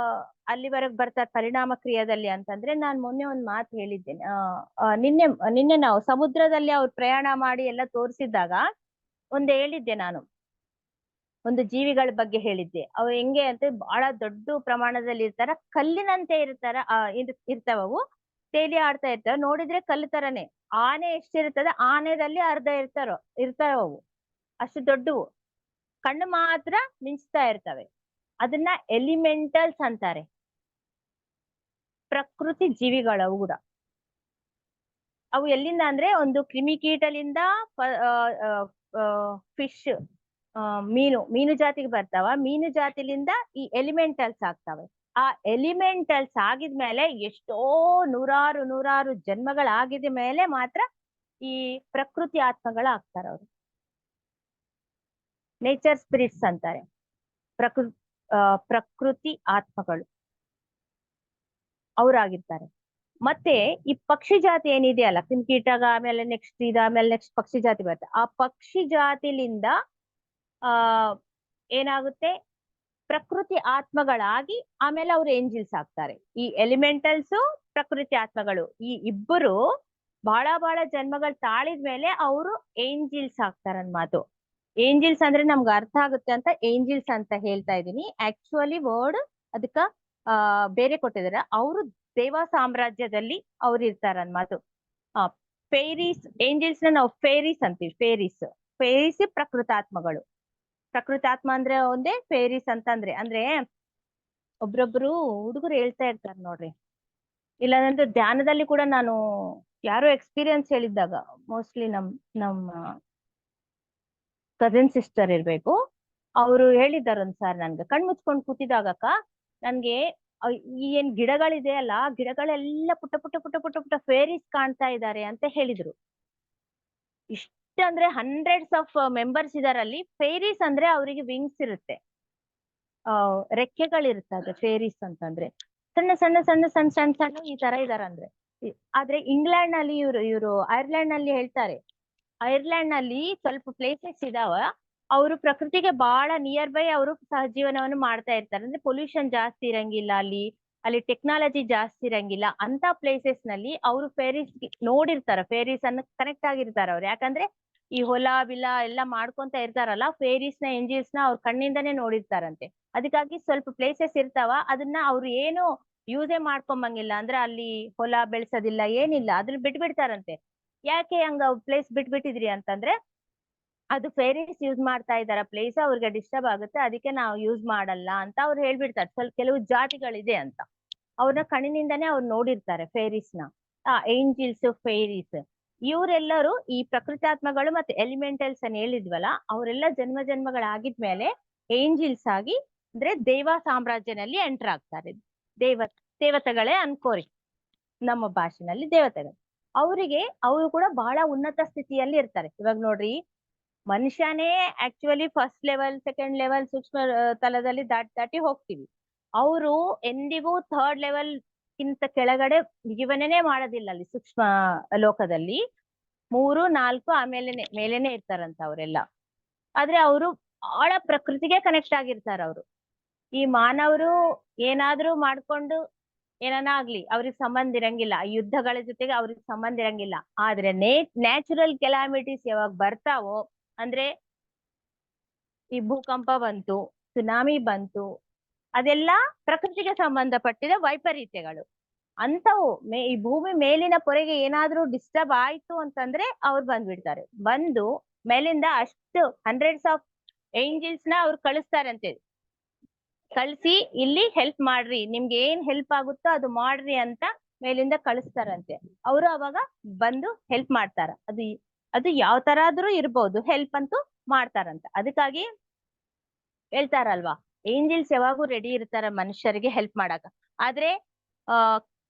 ಅಲ್ಲಿವರೆಗೆ ಬರ್ತಾರೆ ಪರಿಣಾಮ ಕ್ರಿಯೆಯಲ್ಲಿ ಅಂತಂದ್ರೆ, ನಾನು ಮೊನ್ನೆ ಒಂದು ಮಾತು ಹೇಳಿದ್ದೇನೆ. ನಿನ್ನೆ ನಾವು ಸಮುದ್ರದಲ್ಲಿ ಅವ್ರು ಪ್ರಯಾಣ ಮಾಡಿ ಎಲ್ಲ ತೋರಿಸಿದಾಗ ಒಂದು ಹೇಳಿದ್ದೆ ನಾನು, ಒಂದು ಜೀವಿಗಳ ಬಗ್ಗೆ ಹೇಳಿದ್ದೆ. ಅವು ಹೆಂಗೆ ಅಂತ ಬಹಳ ದೊಡ್ಡ ಪ್ರಮಾಣದಲ್ಲಿ ಇರ್ತಾರ, ಕಲ್ಲಿನಂತೆ ಇರ್ತಾವವು, ತೇಲಿ ಆಡ್ತಾ ಇರ್ತಾವ. ನೋಡಿದ್ರೆ ಕಲ್ಲು ತರನೇ. ಆನೆ ಎಷ್ಟಿರ್ತದೆ, ಆನೆದಲ್ಲಿ ಅರ್ಧ ಇರ್ತಾವವು, ಅಷ್ಟು ದೊಡ್ಡವು. ಕಣ್ಣು ಮಾತ್ರ ಮಿಂಚ್ತಾ ಇರ್ತವೆ. ಅದನ್ನ ಎಲಿಮೆಂಟಲ್ಸ್ ಅಂತಾರೆ, ಪ್ರಕೃತಿ ಜೀವಿಗಳವು ಕೂಡ. ಅವು ಎಲ್ಲಿಂದ ಅಂದ್ರೆ ಒಂದು ಕ್ರಿಮಿಕೀಟಲಿಂದ ಫಿಶ್, ಮೀನು ಜಾತಿಗೆ ಬರ್ತಾವ. ಮೀನು ಜಾತಿಲಿಂದ ಈ ಎಲಿಮೆಂಟಲ್ಸ್ ಆಗ್ತವೆ. ಆ ಎಲಿಮೆಂಟಲ್ಸ್ ಆಗಿದ್ಮೇಲೆ ಎಷ್ಟೋ ನೂರಾರು ಜನ್ಮಗಳಾಗಿದ ಮೇಲೆ ಮಾತ್ರ ಈ ಪ್ರಕೃತಿ ಆತ್ಮಗಳಾಗ್ತಾರ. ಅವರು ನೇಚರ್ ಸ್ಪಿರಿಟ್ಸ್ ಅಂತಾರೆ, ಪ್ರಕೃತಿ ಆತ್ಮಗಳು ಅವರಾಗಿರ್ತಾರೆ. ಮತ್ತೆ ಈ ಪಕ್ಷಿ ಜಾತಿ ಏನಿದೆಯಲ್ಲ, ಕ್ರಿಮಿಕೀಟಗ ಆಮೇಲೆ ನೆಕ್ಸ್ಟ್ ಪಕ್ಷಿ ಜಾತಿ ಬರುತ್ತೆ. ಆ ಪಕ್ಷಿ ಜಾತಿಲಿಂದ ಏನಾಗುತ್ತೆ, ಪ್ರಕೃತಿ ಆತ್ಮಗಳಾಗಿ ಆಮೇಲೆ ಅವ್ರು ಏಂಜಿಲ್ಸ್ ಆಗ್ತಾರೆ. ಈ ಎಲಿಮೆಂಟಲ್ಸ್, ಪ್ರಕೃತಿ ಆತ್ಮಗಳು, ಈ ಇಬ್ಬರು ಬಹಳ ಜನ್ಮಗಳು ತಾಳಿದ್ಮೇಲೆ ಅವರು ಏಂಜಿಲ್ಸ್ ಆಗ್ತಾರನ್ ಮಾತು. ಏಂಜಿಲ್ಸ್ ಅಂದ್ರೆ ನಮ್ಗೆ ಅರ್ಥ ಆಗುತ್ತೆ ಅಂತ ಏಂಜಿಲ್ಸ್ ಅಂತ ಹೇಳ್ತಾ ಇದೀನಿ. ಆಕ್ಚುಲಿ ವರ್ಡ್ ಅದಕ್ಕ ಬೇರೆ ಕೊಟ್ಟಿದ್ದಾರೆ. ಅವರು ದೇವ ಸಾಮ್ರಾಜ್ಯದಲ್ಲಿ ಅವ್ರು ಇರ್ತಾರನ್ ಮಾತು. ಫೇರೀಸ್, ಏಂಜಿಲ್ಸ್ ನ ನಾವು ಫೇರೀಸ್ ಅಂತೀವಿ. ಫೇರೀಸ್ ಪ್ರಕೃತಾತ್ಮಗಳು. ಪ್ರಕೃತಾತ್ಮ ಅಂದ್ರೆ ಒಂದೇ, ಫೇರೀಸ್ ಅಂತಂದ್ರೆ ಅಂದ್ರೆ ಒಬ್ರೊಬ್ರು ಹುಡುಗರು ಹೇಳ್ತಾ ಇರ್ತಾರೆ ನೋಡ್ರಿ. ಇಲ್ಲಾಂದ್ರೆ ಧ್ಯಾನದಲ್ಲಿ ಕೂಡ ನಾನು ಯಾರೋ ಎಕ್ಸ್ಪೀರಿಯನ್ಸ್ ಹೇಳಿದ್ದಾಗ, ಮೋಸ್ಟ್ಲಿ ನಮ್ಮ ಕಸಿನ್ ಸಿಸ್ಟರ್ ಇರ್ಬೇಕು, ಅವರು ಹೇಳಿದ್ದಾರೆ ಒಂದ್ಸಾರಿ ನನ್ಗೆ. ಕಣ್ ಮುಚ್ಕೊಂಡು ಕೂತಿದಾಗಕ್ಕ ನನ್ಗೆ ಈ ಏನ್ ಗಿಡಗಳಿದೆ ಅಲ್ಲ, ಗಿಡಗಳೆಲ್ಲ ಪುಟ್ಟ ಫೇರೀಸ್ ಕಾಣ್ತಾ ಇದ್ದಾರೆ ಅಂತ ಹೇಳಿದ್ರು. ಇಷ್ಟಂದ್ರೆ ಹಂಡ್ರೆಡ್ಸ್ ಆಫ್ ಮೆಂಬರ್ಸ್ ಇದಾರಲ್ಲಿ. ಫೇರೀಸ್ ಅಂದ್ರೆ ಅವರಿಗೆ ವಿಂಗ್ಸ್ ಇರುತ್ತೆ, ರೆಕ್ಕೆಗಳಿರುತ್ತೆ. ಫೇರೀಸ್ ಅಂತಂದ್ರೆ ಸಣ್ಣ ಈ ತರ ಇದಾರಂದ್ರೆ. ಆದ್ರೆ ಇಂಗ್ಲೆಂಡ್ ನಲ್ಲಿ ಇವರು ಐರ್ಲೆಂಡ್ ನಲ್ಲಿ ಹೇಳ್ತಾರೆ, ಐರ್ಲೆಂಡ್ ನಲ್ಲಿ ಸ್ವಲ್ಪ ಪ್ಲೇಸಸ್ ಇದಾವ, ಅವರು ಪ್ರಕೃತಿಗೆ ಬಹಳ ನಿಯರ್ ಬೈ ಅವರು ಸಹಜೀವನವನ್ನು ಮಾಡ್ತಾ ಇರ್ತಾರೆ. ಅಂದ್ರೆ ಪೊಲ್ಯೂಷನ್ ಜಾಸ್ತಿ ಇರಂಗಿಲ್ಲ ಅಲ್ಲಿ ಟೆಕ್ನಾಲಜಿ ಜಾಸ್ತಿ ಇರಂಗಿಲ್ಲ. ಅಂತ ಪ್ಲೇಸಸ್ ನಲ್ಲಿ ಅವರು ಫೇರೀಸ್ ನೋಡಿರ್ತಾರ, ಫೇರೀಸ್ ಅನ್ನ ಕನೆಕ್ಟ್ ಆಗಿರ್ತಾರ ಅವ್ರು. ಯಾಕಂದ್ರೆ ಈ ಹೊಲ ಬಿಲ ಎಲ್ಲ ಮಾಡ್ಕೊಂತ ಇರ್ತಾರಲ್ಲ, ಫೇರೀಸ್ ನ ಏಂಜಿಲ್ಸ್ ನ ಅವ್ರ ಕಣ್ಣಿಂದನೇ ನೋಡಿರ್ತಾರಂತೆ. ಅದಕ್ಕಾಗಿ ಸ್ವಲ್ಪ ಪ್ಲೇಸಸ್ ಇರ್ತಾವ, ಅದನ್ನ ಅವ್ರು ಏನು ಯೂಸೇ ಮಾಡ್ಕೊಂಬಂಗಿಲ್ಲ. ಅಂದ್ರೆ ಅಲ್ಲಿ ಹೊಲ ಬೆಳೆಸೋದಿಲ್ಲ, ಏನಿಲ್ಲ, ಅದನ್ನ ಬಿಟ್ಬಿಡ್ತಾರಂತೆ. ಯಾಕೆ ಹಂಗ ಪ್ಲೇಸ್ ಬಿಟ್ಬಿಟ್ಟಿದ್ರಿ ಅಂತಂದ್ರೆ, ಅದು ಫೇರೀಸ್ ಯೂಸ್ ಮಾಡ್ತಾ ಇದಾರ ಪ್ಲೇಸ್, ಅವ್ರಿಗೆ ಡಿಸ್ಟರ್ಬ್ ಆಗುತ್ತೆ, ಅದಕ್ಕೆ ನಾವು ಯೂಸ್ ಮಾಡಲ್ಲ ಅಂತ ಅವ್ರು ಹೇಳ್ಬಿಡ್ತಾರೆ. ಸ್ವಲ್ಪ ಕೆಲವು ಜಾತಿಗಳಿದೆ ಅಂತ ಅವ್ರನ್ನ ಕಣ್ಣಿನಿಂದಾನೇ ಅವ್ರು ನೋಡಿರ್ತಾರೆ ಫೇರೀಸ್ ನ. ಏಂಜಿಲ್ಸ್, ಫೇರೀಸ್ ಇವರೆಲ್ಲರೂ ಈ ಪ್ರಕೃತಾತ್ಮಗಳು ಮತ್ತೆ ಎಲಿಮೆಂಟಲ್ಸ್ ಅನ್ನ ಹೇಳಿದ್ವಲ್ಲ, ಅವರೆಲ್ಲ ಜನ್ಮ ಜನ್ಮಗಳಾಗಿದ್ಮೇಲೆ ಏಂಜಿಲ್ಸ್ ಆಗಿ ಅಂದ್ರೆ ದೇವ ಸಾಮ್ರಾಜ್ಯನಲ್ಲಿ ಎಂಟರ್ ಆಗ್ತಾರೆ. ದೇವ ದೇವತೆಗಳೇ ಅನ್ಕೋರಿ, ನಮ್ಮ ಭಾಷೆನಲ್ಲಿ ದೇವತೆಗಳು. ಅವರಿಗೆ ಅವರು ಕೂಡ ಬಹಳ ಉನ್ನತ ಸ್ಥಿತಿಯಲ್ಲಿ ಇರ್ತಾರೆ. ಇವಾಗ ನೋಡ್ರಿ, ಮನುಷ್ಯನೇ actually first level, second level, ಸೂಕ್ಷ್ಮ ತಲದಲ್ಲಿ ದಾಟಿ ಹೋಗ್ತೀವಿ. ಅವರು ಎಂದಿಗೂ ಥರ್ಡ್ ಲೆವೆಲ್ ಗಿಂತ ಕೆಳಗಡೆ ಜೀವನನೇ ಮಾಡೋದಿಲ್ಲ. ಅಲ್ಲಿ ಸೂಕ್ಷ್ಮ ಲೋಕದಲ್ಲಿ 3, 4 ಆಮೇಲೆ ಮೇಲೇನೆ ಇರ್ತಾರಂತ ಅವರೆಲ್ಲ. ಆದ್ರೆ ಅವರು ಬಹಳ ಪ್ರಕೃತಿಗೆ ಕನೆಕ್ಟ್ ಆಗಿರ್ತಾರ ಅವರು. ಈ ಮಾನವರು ಏನಾದ್ರೂ ಮಾಡ್ಕೊಂಡು ಏನಾನ ಆಗ್ಲಿ, ಅವ್ರಿಗೆ ಸಂಬಂಧ ಇರಂಗಿಲ್ಲ. ಈ ಯುದ್ಧಗಳ ಜೊತೆಗೆ ಅವ್ರಿಗೆ ಸಂಬಂಧ ಇರಂಗಿಲ್ಲ. ಆದ್ರೆ ನ್ಯಾಚುರಲ್ ಕೆಲಾಮಿಟೀಸ್ ಯಾವಾಗ ಬರ್ತಾವೋ, ಅಂದ್ರೆ ಈ ಭೂಕಂಪ ಬಂತು, ಸುನಾಮಿ ಬಂತು, ಅದೆಲ್ಲ ಪ್ರಕೃತಿಗೆ ಸಂಬಂಧಪಟ್ಟಿದ ವೈಪರೀತ್ಯಗಳು. ಅಂತವು ಈ ಭೂಮಿ ಮೇಲಿನ ಪೊರೆಗೆ ಏನಾದ್ರೂ ಡಿಸ್ಟರ್ಬ್ ಆಯ್ತು ಅಂತಂದ್ರೆ ಅವ್ರು ಬಂದ್ಬಿಡ್ತಾರೆ. ಬಂದು ಮೇಲಿಂದ ಅಷ್ಟು ಹಂಡ್ರೆಡ್ಸ್ ಆಫ್ ಏಂಜಲ್ಸ್ ನ ಅವ್ರು ಕಳಿಸ್ತಾರಂತೆ. ಕಳಿಸಿ ಇಲ್ಲಿ ಹೆಲ್ಪ್ ಮಾಡ್ರಿ, ನಿಮ್ಗೆ ಏನ್ ಹೆಲ್ಪ್ ಆಗುತ್ತೋ ಅದು ಮಾಡ್ರಿ ಅಂತ ಮೇಲಿಂದ ಕಳಿಸ್ತಾರಂತೆ. ಅವರು ಅವಾಗ ಬಂದು ಹೆಲ್ಪ್ ಮಾಡ್ತಾರ. ಅದು ಯಾವ ತರ ಆದ್ರೂ ಇರ್ಬೋದು, ಹೆಲ್ಪ್ ಅಂತೂ ಮಾಡ್ತಾರಂತ. ಅದಕ್ಕಾಗಿ ಹೇಳ್ತಾರಲ್ವಾ, ಏಂಜಲ್ಸ್ ಯಾವಾಗೂ ರೆಡಿ ಇರ್ತಾರ ಮನುಷ್ಯರಿಗೆ ಹೆಲ್ಪ್ ಮಾಡಾಕ. ಆದ್ರೆ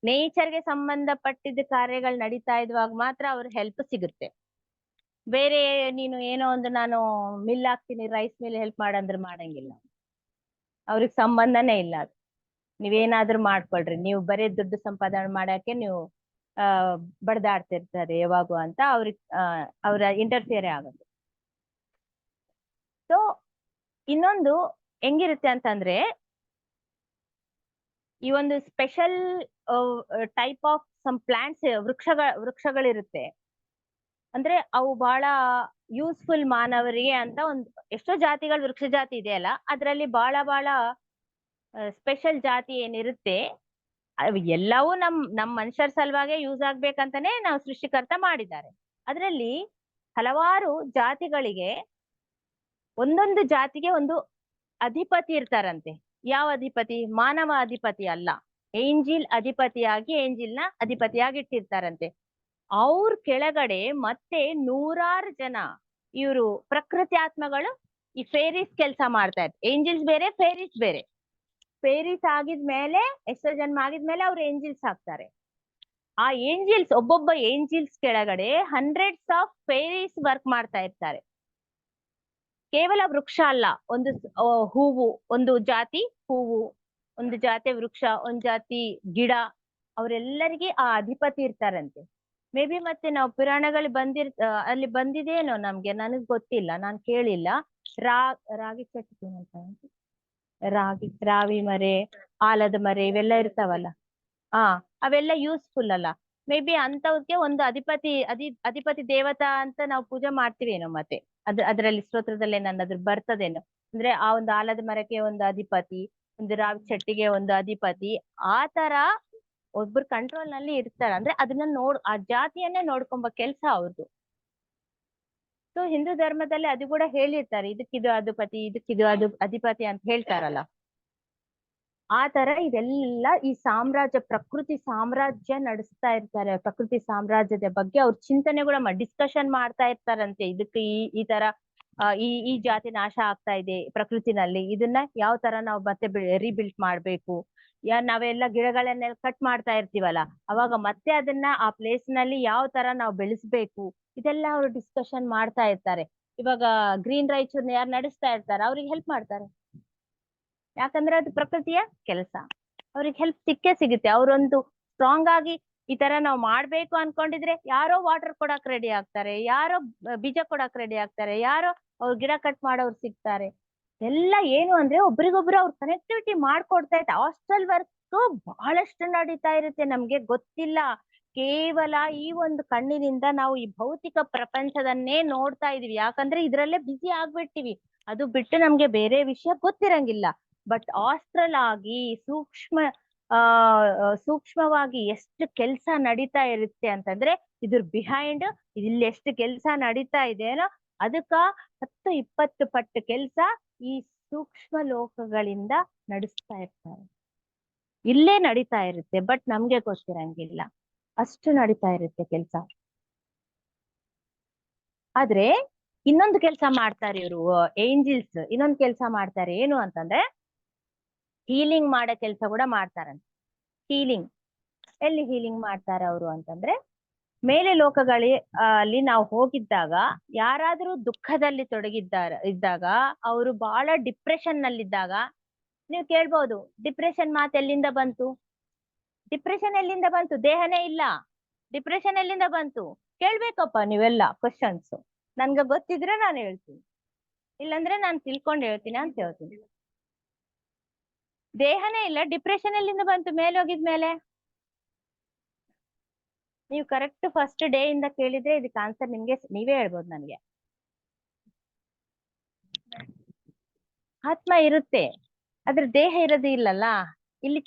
ನೇಚರ್ಗೆ ಸಂಬಂಧಪಟ್ಟಿದ್ದ ಕಾರ್ಯಗಳು ನಡೀತಾ ಇದ್ವಾಗ ಮಾತ್ರ ಅವ್ರ ಹೆಲ್ಪ್ ಸಿಗುತ್ತೆ. ಬೇರೆ ನೀನು ಏನೋ ಒಂದು ನಾನು ಮಿಲ್ ಹಾಕ್ತೀನಿ, ರೈಸ್ ಮಿಲ್ ಹೆಲ್ಪ್ ಮಾಡಂದ್ರೆ ಮಾಡಂಗಿಲ್ಲ. ಅವ್ರಿಗೆ ಸಂಬಂಧನೇ ಇಲ್ಲ ಅದು. ನೀವೇನಾದ್ರೂ ಮಾಡ್ಕೊಳ್ರಿ, ನೀವು ಬರೀ ದುಡ್ಡು ಸಂಪಾದನೆ ಮಾಡಕ್ಕೆ ನೀವು ಬಡ್ದಾಡ್ತಿರ್ತಾರೆ ಯಾವಾಗೂ ಅಂತ ಅವ್ರಿಗೆ ಅವ್ರ ಇಂಟರ್ಫಿಯರ್ ಆಗುತ್ತೆ. ಸೊ ಇನ್ನೊಂದು ಹೆಂಗಿರುತ್ತೆ ಅಂತಂದ್ರೆ, ಈ ಒಂದು special type of some plants, ವೃಕ್ಷಗಳಿರುತ್ತೆ. ಅಂದ್ರೆ ಅವು ಬಹಳ ಯೂಸ್ಫುಲ್ ಮಾನವರಿಗೆ ಅಂತ ಒಂದು ಎಷ್ಟೋ ಜಾತಿಗಳು ವೃಕ್ಷ ಜಾತಿ ಇದೆಯಲ್ಲ, ಅದ್ರಲ್ಲಿ ಬಹಳ ಸ್ಪೆಷಲ್ ಜಾತಿ ಏನಿರುತ್ತೆ, ಎಲ್ಲವೂ ನಮ್ ಮನುಷ್ಯರ ಸಲುವಾಗಿ ಯೂಸ್ ಆಗ್ಬೇಕಂತಾನೆ ನಾವು ಸೃಷ್ಟಿಕರ್ತ ಮಾಡಿದ್ದಾರೆ. ಅದರಲ್ಲಿ ಹಲವಾರು ಜಾತಿಗಳಿಗೆ ಒಂದೊಂದು ಜಾತಿಗೆ ಒಂದು ಅಧಿಪತಿ ಇರ್ತಾರಂತೆ. ಯಾವ ಅಧಿಪತಿ? ಮಾನವ ಅಧಿಪತಿ ಅಲ್ಲ, ಏಂಜಿಲ್ ಅಧಿಪತಿಯಾಗಿ ಏಂಜಿಲ್ನ ಅಧಿಪತಿಯಾಗಿ ಇಟ್ಟಿರ್ತಾರಂತೆ. ಅವ್ರ ಕೆಳಗಡೆ ಮತ್ತೆ 100 ಜನ ಇವರು ಪ್ರಕೃತಿ ಆತ್ಮಗಳು ಈ ಫೇರೀಸ್ ಕೆಲಸ ಮಾಡ್ತಾ ಇರ್ತಾರೆ. ಏಂಜಿಲ್ಸ್ ಬೇರೆ, ಫೇರೀಸ್ ಬೇರೆ. ಫೇರೀಸ್ ಆಗಿದ್ಮೇಲೆ ಎಷ್ಟೋ ಜನ್ಮ ಆಗಿದ್ಮೇಲೆ ಅವ್ರು ಏಂಜಿಲ್ಸ್ ಆಗ್ತಾರೆ. ಆ ಏಂಜಿಲ್ಸ್, ಒಬ್ಬೊಬ್ಬ ಏಂಜಿಲ್ಸ್ ಕೆಳಗಡೆ ಹಂಡ್ರೆಡ್ಸ್ ಆಫ್ ಫೇರೀಸ್ ವರ್ಕ್ ಮಾಡ್ತಾ ಇರ್ತಾರೆ. ಕೇವಲ ವೃಕ್ಷ ಅಲ್ಲ, ಒಂದು ಹೂವು, ಒಂದು ಜಾತಿ ಹೂವು, ಒಂದು ಜಾತಿ ವೃಕ್ಷ, ಒಂದ್ ಜಾತಿ ಗಿಡ, ಅವರೆಲ್ಲರಿಗೆ ಆ ಅಧಿಪತಿ ಇರ್ತಾರಂತೆ. ಮೇ ಬಿ ಮತ್ತೆ ನಾವು ಪುರಾಣಗಳು ಅಲ್ಲಿ ಬಂದಿದೇನೋ, ನನಗ್ ಗೊತ್ತಿಲ್ಲ, ನಾನ್ ಕೇಳಿಲ್ಲ. ರಾಗಿ ಚಟ್ಟಿ ಅಂತ, ರಾವಿ ಮರೆ, ಆಲದ ಮರೆ, ಇವೆಲ್ಲ ಇರ್ತಾವಲ್ಲ, ಅವೆಲ್ಲ ಯೂಸ್ಫುಲ್ ಅಲ್ಲ. ಮೇ ಬಿ ಅಂತವಕ್ಕೆ ಒಂದು ಅಧಿಪತಿ ದೇವತಾ ಅಂತ ನಾವು ಪೂಜೆ ಮಾಡ್ತೀವೇನೋ. ಮತ್ತೆ ಅದರಲ್ಲಿ ಸ್ತೋತ್ರದಲ್ಲೇ ನನ್ನದ್ರ ಬರ್ತದೇನೋ. ಅಂದ್ರೆ ಆ ಒಂದು ಆಲದ ಮರಕ್ಕೆ ಒಂದು ಅಧಿಪತಿ, ಒಂದು ರಾವಿ ಚಟ್ಟಿಗೆ ಒಂದು ಅಧಿಪತಿ, ಆ ತರ ಒಬ್ಬರು ಕಂಟ್ರೋಲ್ ನಲ್ಲಿ ಇರ್ತಾರ. ಅಂದ್ರೆ ಅದನ್ನ ಆ ಜಾತಿಯನ್ನೇ ನೋಡ್ಕೊಂಬ ಕೆಲ್ಸ ಅವ್ರದ್ದು. ಸೊ ಹಿಂದೂ ಧರ್ಮದಲ್ಲಿ ಅದು ಕೂಡ ಹೇಳಿರ್ತಾರೆ, ಇದಕ್ಕಿದು ಅಧಿಪತಿ, ಇದಕ್ಕಿದು ಅಧಿಪತಿ ಅಂತ ಹೇಳ್ತಾರಲ್ಲ. ಆ ತರ ಇದೆಲ್ಲ ಈ ಸಾಮ್ರಾಜ್ಯ, ಪ್ರಕೃತಿ ಸಾಮ್ರಾಜ್ಯ ನಡೆಸ್ತಾ ಇರ್ತಾರೆ. ಪ್ರಕೃತಿ ಸಾಮ್ರಾಜ್ಯದ ಬಗ್ಗೆ ಅವ್ರ ಚಿಂತನೆ ಕೂಡ ಡಿಸ್ಕಷನ್ ಮಾಡ್ತಾ ಇರ್ತಾರಂತೆ. ಇದಕ್ಕೆ ಈ ತರ ಈ ಜಾತಿ ನಾಶ ಆಗ್ತಾ ಇದೆ ಪ್ರಕೃತಿನಲ್ಲಿ, ಇದನ್ನ ಯಾವ ತರ ನಾವು ಮತ್ತೆ ರೀಬಿಲ್ಟ್ ಮಾಡ್ಬೇಕು. ನಾವೆಲ್ಲ ಗಿಡಗಳನ್ನೆಲ್ಲ ಕಟ್ ಮಾಡ್ತಾ ಇರ್ತೀವಲ್ಲ, ಅವಾಗ ಮತ್ತೆ ಅದನ್ನ ಆ ಪ್ಲೇಸ್ ನಲ್ಲಿ ಯಾವ ತರ ನಾವು ಬೆಳೆಸ್ಬೇಕು, ಇದೆಲ್ಲ ಅವ್ರು ಡಿಸ್ಕಷನ್ ಮಾಡ್ತಾ ಇರ್ತಾರೆ. ಇವಾಗ ಗ್ರೀನ್ ರಾಯಚೂರ್ನ ಯಾರು ನಡೆಸ್ತಾ ಇರ್ತಾರೆ, ಅವ್ರಿಗೆ ಹೆಲ್ಪ್ ಮಾಡ್ತಾರೆ. ಯಾಕಂದ್ರೆ ಅದು ಪ್ರಕೃತಿಯ ಕೆಲಸ, ಅವ್ರಿಗೆ ಹೆಲ್ಪ್ ಸಿಕ್ಕೇ ಸಿಗುತ್ತೆ. ಅವರೊಂದು ಸ್ಟ್ರಾಂಗ್ ಆಗಿ ಈ ತರ ನಾವು ಮಾಡ್ಬೇಕು ಅನ್ಕೊಂಡಿದ್ರೆ, ಯಾರೋ ವಾಟರ್ ಕೊಡಕ್ ರೆಡಿ ಆಗ್ತಾರೆ, ಯಾರೋ ಬೀಜ ಕೊಡಕ್ ರೆಡಿ ಆಗ್ತಾರೆ, ಯಾರೋ ಅವ್ರ ಗಿಡ ಕಟ್ ಮಾಡೋರು ಸಿಗ್ತಾರೆ. ಎಲ್ಲ ಏನು ಅಂದ್ರೆ ಒಬ್ರಿಗೊಬ್ರು ಅವ್ರ ಕನೆಕ್ಟಿವಿಟಿ ಮಾಡ್ಕೊಡ್ತಾ ಇರ್ತಾರೆ. ಹಾಸ್ಟೆಲ್ ವರ್ಕ್ ಬಹಳಷ್ಟು ನಡೀತಾ ಇರುತ್ತೆ, ನಮ್ಗೆ ಗೊತ್ತಿಲ್ಲ. ಕೇವಲ ಈ ಒಂದು ಕಣ್ಣಿನಿಂದ ನಾವು ಈ ಭೌತಿಕ ಪ್ರಪಂಚದನ್ನೇ ನೋಡ್ತಾ ಇದೀವಿ. ಯಾಕಂದ್ರೆ ಇದ್ರಲ್ಲೇ ಬಿಸಿ ಆಗ್ಬಿಟ್ಟಿವಿ, ಅದು ಬಿಟ್ಟು ನಮ್ಗೆ ಬೇರೆ ವಿಷಯ ಗೊತ್ತಿರಂಗಿಲ್ಲ. ಬಟ್ ಆಸ್ಟ್ರಲ್ ಆಗಿ ಸೂಕ್ಷ್ಮವಾಗಿ ಎಷ್ಟು ಕೆಲ್ಸ ನಡೀತಾ ಇರುತ್ತೆ ಅಂತಂದ್ರೆ, ಇದ್ರ ಬಿಹೈಂಡ್ ಇಲ್ಲಿ ಎಷ್ಟು ಕೆಲ್ಸ ನಡೀತಾ ಇದೆಯೋ ಅದಕ್ಕ 10-20 ಪಟ್ಟು ಕೆಲ್ಸ ಈ ಸೂಕ್ಷ್ಮ ಲೋಕಗಳಿಂದ ನಡೆಸ್ತಾ ಇರ್ತಾರೆ. ಇಲ್ಲೇ ನಡೀತಾ ಇರುತ್ತೆ, ಬಟ್ ನಮ್ಗೆ ಗೊತ್ತಿರಂಗಿಲ್ಲ, ಅಷ್ಟು ನಡೀತಾ ಇರುತ್ತೆ ಕೆಲ್ಸ. ಆದ್ರೆ ಇನ್ನೊಂದು ಕೆಲಸ ಮಾಡ್ತಾರೆ ಇವರು ಏಂಜಲ್ಸ್, ಇನ್ನೊಂದು ಕೆಲಸ ಮಾಡ್ತಾರೆ. ಏನು ಅಂತಂದ್ರೆ ಹೀಲಿಂಗ್ ಮಾಡೋ ಕೆಲಸ ಕೂಡ ಮಾಡ್ತಾರಂತೆ. ಹೀಲಿಂಗ್ ಎಲ್ಲಿ ಹೀಲಿಂಗ್ ಮಾಡ್ತಾರೆ ಅವರು ಅಂತಂದ್ರೆ, ಮೇಲೆ ಅಲ್ಲಿ ನಾವು ಹೋಗಿದ್ದಾಗ ಯಾರಾದ್ರೂ ದುಃಖದಲ್ಲಿ ಇದ್ದಾಗ, ಅವರು ಬಹಳ ಡಿಪ್ರೆಷನ್ ನಲ್ಲಿದ್ದಾಗ, ನೀವು ಕೇಳ್ಬೋದು ಡಿಪ್ರೆಷನ್ ಮಾತು ಎಲ್ಲಿಂದ ಬಂತು? ಡಿಪ್ರೆಷನ್ ಎಲ್ಲಿಂದ ಬಂತು? ದೇಹನೇ ಇಲ್ಲ, ಡಿಪ್ರೆಷನ್ ಎಲ್ಲಿಂದ ಬಂತು? ಕೇಳ್ಬೇಕಪ್ಪ ನೀವೆಲ್ಲ ಕ್ವಶನ್ಸ್. ನನ್ಗೆ ಗೊತ್ತಿದ್ರೆ ನಾನು ಹೇಳ್ತೀನಿ, ಇಲ್ಲಾಂದ್ರೆ ನಾನು ತಿಳ್ಕೊಂಡು ಹೇಳ್ತೀನಿ ಅಂತ ಹೇಳ್ತೀನಿ. ದೇಹನೇ ಇಲ್ಲ, ಡಿಪ್ರೆಷನ್ ಎಲ್ಲಿಂದ ಬಂತು ಮೇಲೆ ಹೋಗಿದ್ಮೇಲೆ? ನೀವು ಕರೆಕ್ಟ್ ಫಸ್ಟ್ ಡೇ ಇಂದ ಕೇಳಿದ್ರೆ ಇದಕ್ಕೆ ಆನ್ಸರ್ ನಿಮ್ಗೆ ನೀವೇ ಹೇಳ್ಬೋದು ನನಗೆ. ಆತ್ಮ ಇರುತ್ತೆ, ಆದ್ರೆ ದೇಹ ಇರೋದು ಇಲ್ಲಲ್ಲ. ಇಲ್ಲಿ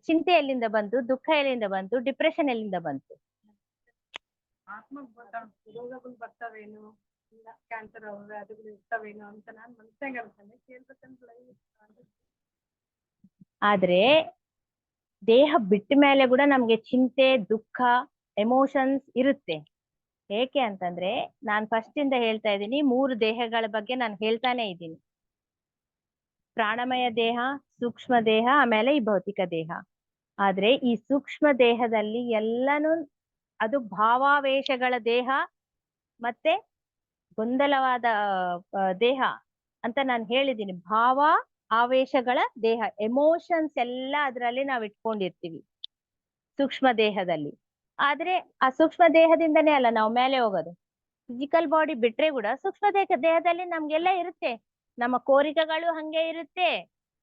ಚಿಂತೆ ಎಲ್ಲಿಂದ ಬಂತು? ದುಃಖ ಎಲ್ಲಿಂದ ಬಂತು? ಡಿಪ್ರೆಷನ್ ಎಲ್ಲಿಂದ ಬಂತು? ಆತ್ಮ ರೋಗಗಳು ಬರ್ತಾವೇನು, ಕ್ಯಾನ್ಸರ್ ವ್ಯಾಧಿಗಳು ಇರ್ತಾವೇನು ಅಂತ ನಾನು ಮನಸ್ಸಾಗ ಅನ್ಕೊಂಡೆ, ಕೇಳ್ಬೇಕಂತ. ಆದ್ರೆ ದೇಹ ಬಿಟ್ಟ ಮೇಲೆ ಕೂಡ ನಮ್ಗೆ ಚಿಂತೆ, ದುಃಖ, ಎಮೋಷನ್ಸ್ ಇರುತ್ತೆ. ಏಕೆ ಅಂತಂದ್ರೆ ನಾನ್ ಫಸ್ಟ್ ಇಂದ ಹೇಳ್ತಾ ಇದ್ದೀನಿ, 3 ದೇಹಗಳ ಬಗ್ಗೆ ನಾನು ಹೇಳ್ತಾನೆ ಇದ್ದೀನಿ. ಪ್ರಾಣಮಯ ದೇಹ, ಸೂಕ್ಷ್ಮ ದೇಹ, ಆಮೇಲೆ ಈ ಭೌತಿಕ ದೇಹ. ಆದ್ರೆ ಈ ಸೂಕ್ಷ್ಮ ದೇಹದಲ್ಲಿ ಎಲ್ಲಾನು ಅದು ಭಾವಾವೇಶಗಳ ದೇಹ ಮತ್ತೆ ಗೊಂದಲವಾದ ದೇಹ ಅಂತ ನಾನು ಹೇಳಿದ್ದೀನಿ. ಭಾವ ಆವೇಶಗಳ ದೇಹ, ಎಮೋಷನ್ಸ್ ಎಲ್ಲ ಅದರಲ್ಲಿ ನಾವು ಇಟ್ಕೊಂಡಿರ್ತೀವಿ ಸೂಕ್ಷ್ಮ ದೇಹದಲ್ಲಿ. ಆದ್ರೆ ಆ ಸೂಕ್ಷ್ಮ ದೇಹದಿಂದನೇ ಅಲ್ಲ ನಾವು ಮೇಲೆ ಹೋಗೋದು. ಫಿಸಿಕಲ್ ಬಾಡಿ ಬಿಟ್ರೆ ಕೂಡ ಸೂಕ್ಷ್ಮ ದೇಹದಲ್ಲಿ ನಮ್ಗೆಲ್ಲ ಇರುತ್ತೆ. ನಮ್ಮ ಕೋರಿಕೆಗಳು ಹಂಗೆ ಇರುತ್ತೆ,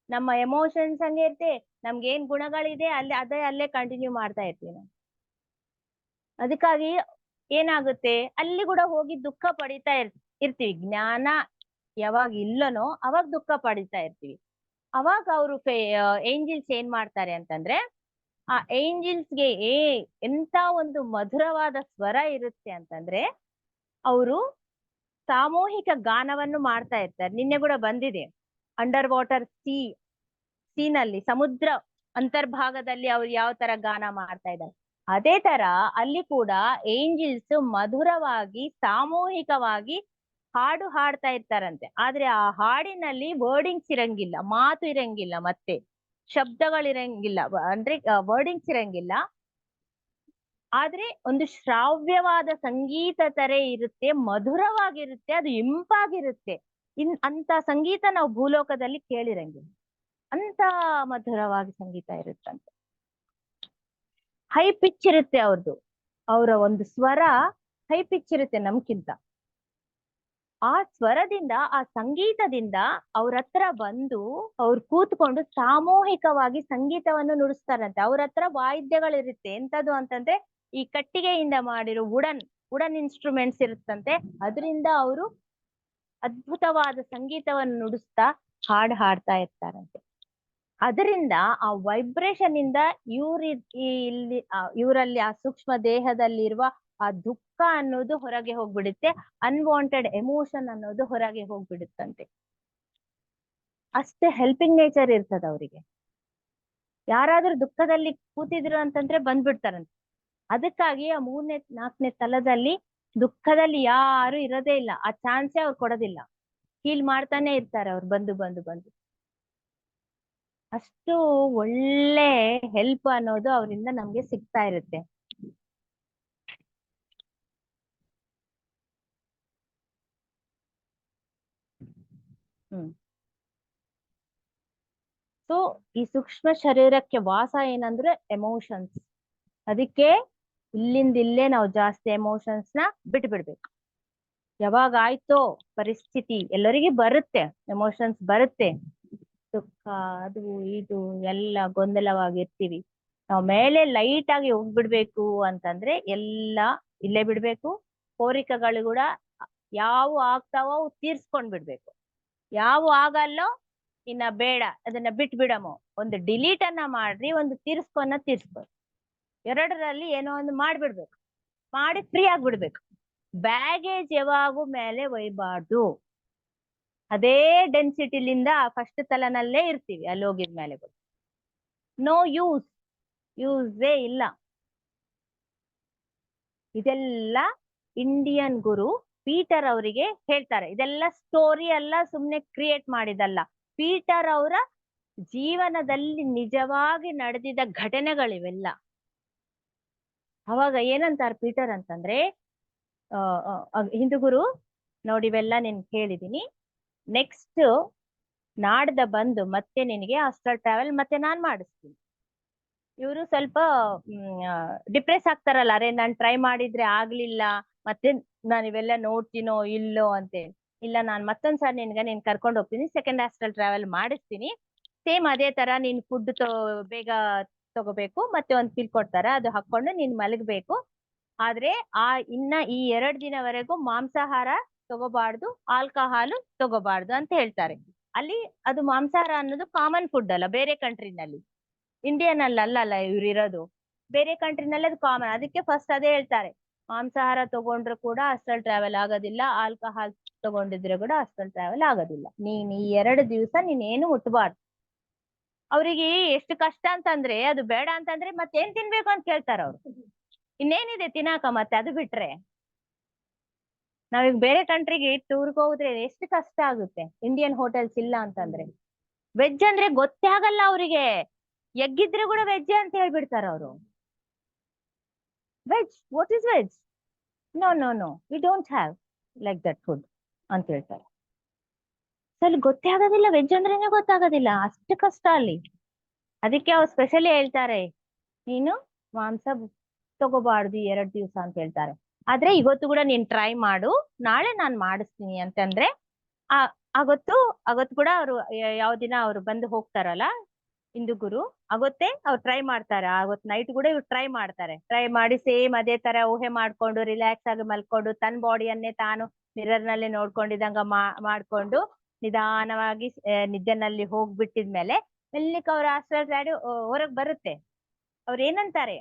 ನಮ್ಮ ಎಮೋಷನ್ಸ್ ಹಂಗೆ ಇರುತ್ತೆ, ನಮ್ಗೆ ಏನ್ ಗುಣಗಳಿದೆ ಅಲ್ಲೇ ಕಂಟಿನ್ಯೂ ಮಾಡ್ತಾ ಇರ್ತೀವಿ ನಾವು. ಅದಕ್ಕಾಗಿ ಏನಾಗುತ್ತೆ, ಅಲ್ಲಿ ಕೂಡ ಹೋಗಿ ದುಃಖ ಪಡಿತಾ ಇರ್ತೀವಿ. ಜ್ಞಾನ ಯಾವಾಗ ಇಲ್ಲನೋ ಅವಾಗ ದುಃಖ ಪಡಿತಾ ಇರ್ತೀವಿ. ಅವಾಗ ಅವರು ಏಂಜಲ್ಸ್ ಏನ್ ಮಾಡ್ತಾರೆ ಅಂತಂದ್ರೆ, ಆ ಏಂಜಲ್ಸ್ಗೆ ಎಂತ ಒಂದು ಮಧುರವಾದ ಸ್ವರ ಇರುತ್ತೆ ಅಂತಂದ್ರೆ, ಅವರು ಸಾಮೂಹಿಕ ಗಾನವನ್ನು ಮಾಡ್ತಾ ಇರ್ತಾರೆ. ನಿನ್ನೆ ಕೂಡ ಬಂದಿದೆ, ಅಂಡರ್ ವಾಟರ್ ಸೀನಲ್ಲಿ, ಸಮುದ್ರ ಅಂತರ್ಭಾಗದಲ್ಲಿ ಅವ್ರು ಯಾವ ತರ ಗಾನ ಮಾಡ್ತಾ ಇದ್ದಾರೆ. ಅದೇ ತರ ಅಲ್ಲಿ ಕೂಡ ಏಂಜಲ್ಸ್ ಮಧುರವಾಗಿ ಸಾಮೂಹಿಕವಾಗಿ ಹಾಡು ಹಾಡ್ತಾ ಇರ್ತಾರಂತೆ. ಆದ್ರೆ ಆ ಹಾಡಿನಲ್ಲಿ ವರ್ಡಿಂಗ್ಸ್ ಇರಂಗಿಲ್ಲ, ಮಾತು ಇರಂಗಿಲ್ಲ, ಮತ್ತೆ ಶಬ್ದಗಳಿರಂಗಿಲ್ಲ, ಅಂದ್ರೆ ವರ್ಡಿಂಗ್ಸ್ ಇರಂಗಿಲ್ಲ. ಆದ್ರೆ ಒಂದು ಶ್ರಾವ್ಯವಾದ ಸಂಗೀತ ತರ ಇರುತ್ತೆ, ಮಧುರವಾಗಿರುತ್ತೆ, ಅದು ಇಂಪಾಗಿರುತ್ತೆ. ಅಂತ ಸಂಗೀತ ನಾವು ಭೂಲೋಕದಲ್ಲಿ ಕೇಳಿರಂಗಿಲ್ಲ, ಅಂತ ಮಧುರವಾಗಿ ಸಂಗೀತ ಇರುತ್ತಂತೆ. ಹೈ ಪಿಚ್ ಇರುತ್ತೆ ಅವ್ರದ್ದು, ಅವರ ಒಂದು ಸ್ವರ ಹೈ ಪಿಚ್ ಇರುತ್ತೆ ನಮ್ಗಿಂತ. ಆ ಸ್ವರದಿಂದ, ಆ ಸಂಗೀತದಿಂದ ಅವ್ರ ಹತ್ರ ಬಂದು ಅವ್ರು ಕೂತ್ಕೊಂಡು ಸಾಮೂಹಿಕವಾಗಿ ಸಂಗೀತವನ್ನು ನುಡಿಸ್ತಾರಂತೆ. ಅವ್ರ ಹತ್ರ ವಾಯಿದ್ಯಗಳಿರುತ್ತೆ. ಎಂತದು ಅಂತಂದ್ರೆ ಈ ಕಟ್ಟಿಗೆಯಿಂದ ಮಾಡಿರೋ ವುಡನ್ ಇನ್ಸ್ಟ್ರೂಮೆಂಟ್ಸ್ ಇರುತ್ತಂತೆ. ಅದರಿಂದ ಅವರು ಅದ್ಭುತವಾದ ಸಂಗೀತವನ್ನು ನುಡಿಸ್ತಾ ಹಾಡ್ತಾ ಇರ್ತಾರಂತೆ. ಅದರಿಂದ ಆ ವೈಬ್ರೇಷನ್ ಇಂದ ಇವರಲ್ಲಿ ಆ ಸೂಕ್ಷ್ಮ ದೇಹದಲ್ಲಿರುವ ಆ ದುಃಖ ಅನ್ನೋದು ಹೊರಗೆ ಹೋಗ್ಬಿಡುತ್ತೆ, ಅನ್ವಾಂಟೆಡ್ ಎಮೋಷನ್ ಅನ್ನೋದು ಹೊರಗೆ ಹೋಗ್ಬಿಡುತ್ತಂತೆ. ಅಷ್ಟೇ ಹೆಲ್ಪಿಂಗ್ ನೇಚರ್ ಇರ್ತದ ಅವರಿಗೆ. ಯಾರಾದ್ರೂ ದುಃಖದಲ್ಲಿ ಕೂತಿದ್ರು ಅಂತಂದ್ರೆ ಬಂದ್ಬಿಡ್ತಾರಂತೆ. ಅದಕ್ಕಾಗಿ ಆ 3ನೇ 4ನೇ ತಲದಲ್ಲಿ ದುಃಖದಲ್ಲಿ ಯಾರು ಇರೋದೇ ಇಲ್ಲ, ಆ ಚಾನ್ಸೇ ಅವ್ರು ಕೊಡೋದಿಲ್ಲ. ಹೀಲ್ ಮಾಡ್ತಾನೆ ಇರ್ತಾರೆ ಅವ್ರು ಬಂದು ಬಂದು ಬಂದು. ಅಷ್ಟು ಒಳ್ಳೆ ಹೆಲ್ಪ್ ಅನ್ನೋದು ಅವರಿಂದ ನಮ್ಗೆ ಸಿಗ್ತಾ ಇರುತ್ತೆ. ಸೊ ಈ ಸೂಕ್ಷ್ಮ ಶರೀರಕ್ಕೆ ವಾಸ ಏನಂದ್ರೆ ಎಮೋಷನ್ಸ್. ಅದಕ್ಕೆ ಇಲ್ಲೇ ನಾವು ಜಾಸ್ತಿ ಎಮೋಷನ್ಸ್ ನ ಬಿಟ್ಬಿಡ್ಬೇಕು. ಯಾವಾಗ ಆಯ್ತೋ ಪರಿಸ್ಥಿತಿ, ಎಲ್ಲರಿಗೂ ಬರುತ್ತೆ, ಎಮೋಷನ್ಸ್ ಬರುತ್ತೆ, ದುಃಖ ಅದು ಇದು ಎಲ್ಲ ಗೊಂದಲವಾಗಿರ್ತೀವಿ. ನಾವು ಮೇಲೆ ಲೈಟ್ ಆಗಿ ಹೋಗ್ಬಿಡ್ಬೇಕು ಅಂತಂದ್ರೆ ಎಲ್ಲ ಇಲ್ಲೇ ಬಿಡ್ಬೇಕು. ಕೋರಿಕೆಗಳು ಕೂಡ ಯಾವ ಆಗ್ತಾವೋ ತೀರ್ಸ್ಕೊಂಡ್ ಬಿಡ್ಬೇಕು. ಯಾವ ಆಗಲ್ಲೋ ಇನ್ನ ಬೇಡ, ಅದನ್ನ ಬಿಟ್ಬಿಡಮೋ. ಒಂದು ಡಿಲೀಟ್ ಅನ್ನ ಮಾಡ್ರಿ, ಒಂದು ತೀರ್ಸ್ಕೊ. ಎರಡರಲ್ಲಿ ಏನೋ ಒಂದು ಮಾಡ್ಬಿಡ್ಬೇಕು, ಮಾಡಿ ಫ್ರೀ ಆಗ್ಬಿಡ್ಬೇಕು. ಬ್ಯಾಗೇಜ್ ಯಾವಾಗೂ ಮೇಲೆ ಒಯ್ಬಾರ್ದು. ಅದೇ ಡೆನ್ಸಿಟಿಲಿಂದ ಫಸ್ಟ್ ತಲನಲ್ಲೇ ಇರ್ತೀವಿ, ಅಲ್ಲಿ ಹೋಗಿದ್ಮೇಲೆ ನೋ ಯೂಸೇ ಇಲ್ಲ. ಇದೆಲ್ಲ ಇಂಡಿಯನ್ ಗುರು ಪೀಟರ್ ಅವರಿಗೆ ಹೇಳ್ತಾರೆ. ಇದೆಲ್ಲ ಸ್ಟೋರಿ ಅಲ್ಲ, ಸುಮ್ನೆ ಕ್ರಿಯೇಟ್ ಮಾಡಿದಲ್ಲ. ಪೀಟರ್ ಅವರ ಜೀವನದಲ್ಲಿ ನಿಜವಾಗಿ ನಡೆದಿದ್ದ ಘಟನೆಗಳಿವೆಲ್ಲ. ಅವಾಗ ಏನಂತಾರೆ ಪೀಟರ್ ಅಂತಂದ್ರೆ, ಹಿಂದೂ ಗುರು ನೋಡಿ ಇವೆಲ್ಲ ನಿನ್ ಹೇಳಿದೀನಿ, ನೆಕ್ಸ್ಟ್ ನಾಡ್ದ ಬಂದು ಮತ್ತೆ ನಿನಗೆ ಅಸ್ಟ್ರಲ್ ಟ್ರಾವೆಲ್ ಮತ್ತೆ ನಾನ್ ಮಾಡಿಸ್ತೀನಿ. ಇವರು ಸ್ವಲ್ಪ ಡಿಪ್ರೆಸ್ ಆಗ್ತಾರಲ್ಲ, ಅರೆ ನಾನ್ ಟ್ರೈ ಮಾಡಿದ್ರೆ ಆಗ್ಲಿಲ್ಲ, ಮತ್ತೆ ನಾನು ಇವೆಲ್ಲ ನೋಡ್ತೀನೋ ಇಲ್ಲೋ ಅಂತೇಳಿ. ಇಲ್ಲ, ನಾನ್ ಮತ್ತೊಂದ್ಸಲ ನೀನ್ ಕರ್ಕೊಂಡು ಹೋಗ್ತೀನಿ, ಸೆಕೆಂಡ್ ಆಸ್ಟ್ರಲ್ ಟ್ರಾವೆಲ್ ಮಾಡಿಸ್ತೀನಿ. ಸೇಮ್ ಅದೇ ತರ ನೀನ್ ಫುಡ್ ಬೇಗ ತಗೋಬೇಕು, ಮತ್ತೆ ಒಂದ್ ಪಿಲ್ ಕೊಡ್ತಾರ, ಅದು ಹಾಕೊಂಡು ನೀನ್ ಮಲಗಬೇಕು. ಆದ್ರೆ ಇನ್ನ ಈ 2 ದಿನವರೆಗೂ ಮಾಂಸಾಹಾರ ತಗೋಬಾರ್ದು, ಆಲ್ಕಹಾಲು ತಗೋಬಾರ್ದು ಅಂತ ಹೇಳ್ತಾರೆ. ಅಲ್ಲಿ ಅದು ಮಾಂಸಾಹಾರ ಅನ್ನೋದು ಕಾಮನ್ ಫುಡ್ ಅಲ್ಲ ಬೇರೆ ಕಂಟ್ರಿನಲ್ಲಿ, ಇಂಡಿಯನ್ ಅಲ್ಲ ಇವ್ರು ಇರೋದು, ಬೇರೆ ಕಂಟ್ರಿನಲ್ಲಿ ಅದು ಕಾಮನ್. ಅದಕ್ಕೆ ಫಸ್ಟ್ ಅದೇ ಹೇಳ್ತಾರೆ, ಮಾಂಸಾಹಾರ ತಗೊಂಡ್ರು ಕೂಡ ಅಸ್ಟ್ರಲ್ ಟ್ರಾವೆಲ್ ಆಗೋದಿಲ್ಲ, ಆಲ್ಕಹಾಲ್ ತಗೊಂಡಿದ್ರೆ ಕೂಡ ಅಸ್ಟ್ರಲ್ ಟ್ರಾವೆಲ್ ಆಗೋದಿಲ್ಲ. ನೀನ್ ಈ 2 ದಿವಸ ನೀನ್ ಏನು ಮುಟ್ಬಾರ್ದು. ಅವ್ರಿಗೆ ಎಷ್ಟು ಕಷ್ಟ ಅಂತಂದ್ರೆ, ಅದು ಬೇಡ ಅಂತಂದ್ರೆ ಮತ್ತೇನ್ ತಿನ್ಬೇಕು ಅಂತ ಕೇಳ್ತಾರ ಅವ್ರು. ಇನ್ನೇನಿದೆ ತಿನ್ನಾಕ ಮತ್ತೆ ಅದು ಬಿಟ್ರೆ? ನಾವೀಗ ಬೇರೆ ಕಂಟ್ರಿಗೆ ಟೂರ್ಗೆ ಹೋದ್ರೆ ಎಷ್ಟು ಕಷ್ಟ ಆಗುತ್ತೆ, ಇಂಡಿಯನ್ ಹೋಟೆಲ್ಸ್ ಇಲ್ಲ ಅಂತಂದ್ರೆ. ವೆಜ್ ಅಂದ್ರೆ ಗೊತ್ತೇ ಆಗಲ್ಲ ಅವರಿಗೆ, ಎಗ್ಗಿದ್ರೆ ಕೂಡ ವೆಜ್ ಅಂತ ಹೇಳ್ಬಿಡ್ತಾರ ಅವರು. Veg, what is veg? No no no, we don't have like that food ಅಂತ ಹೇಳ್ತಾರೆ. ಅಲ್ಲಿ ಗೊತ್ತೇ ಆಗೋದಿಲ್ಲ, ವೆಜ್ ಅಂದ್ರೇನೆ ಗೊತ್ತಾಗೋದಿಲ್ಲ, ಅಷ್ಟು ಕಷ್ಟ ಅಲ್ಲಿ. ಅದಕ್ಕೆ ಅವ್ರು ಸ್ಪೆಷಲಿ ಹೇಳ್ತಾರೆ, ನೀನು ಮಾಂಸ ತಗೋಬಾರ್ದು 2 ದಿವಸ ಅಂತ ಹೇಳ್ತಾರೆ. ಆದ್ರೆ ಇವತ್ತು ಕೂಡ ನೀನ್ ಟ್ರೈ ಮಾಡು, ನಾಳೆ ನಾನ್ ಮಾಡಿಸ್ತೀನಿ ಅಂತಂದ್ರೆ ಆ ಅವತ್ತು ಕೂಡ ಅವರು ಯಾವ ದಿನ ಅವ್ರು ಬಂದು ಹೋಗ್ತಾರಲ್ಲ ಹಿಂದೂ ಗುರು, ಅವತ್ತೇ ಅವ್ರು ಟ್ರೈ ಮಾಡ್ತಾರೆ. ಅವತ್ ನೈಟ್ ಕೂಡ ಇವ್ರು ಟ್ರೈ ಮಾಡ್ತಾರೆ. ಟ್ರೈ ಮಾಡಿ ಸೇಮ್ ಅದೇ ತರ ಊಹೆ ಮಾಡ್ಕೊಂಡು ರಿಲ್ಯಾಕ್ಸ್ ಆಗಿ ಮಲ್ಕೊಂಡು ತನ್ನ ಬಾಡಿಯನ್ನೇ ತಾನು ಮಿರರ್ ನಲ್ಲಿ ನೋಡ್ಕೊಂಡಿದಂಗ ಮಾಡ್ಕೊಂಡು ನಿಧಾನವಾಗಿ ನಿದ್ದೆನಲ್ಲಿ ಹೋಗ್ಬಿಟ್ಟಿದ್ಮೇಲೆ ಮೆಲ್ಲಿಕ್ ಅವ್ರ ಆಸ್ಟ್ರಲ್ ಗಾಡಿ ಹೊರಗ್ ಬರುತ್ತೆ. ಅವ್ರ ಏನಂತಾರೆ,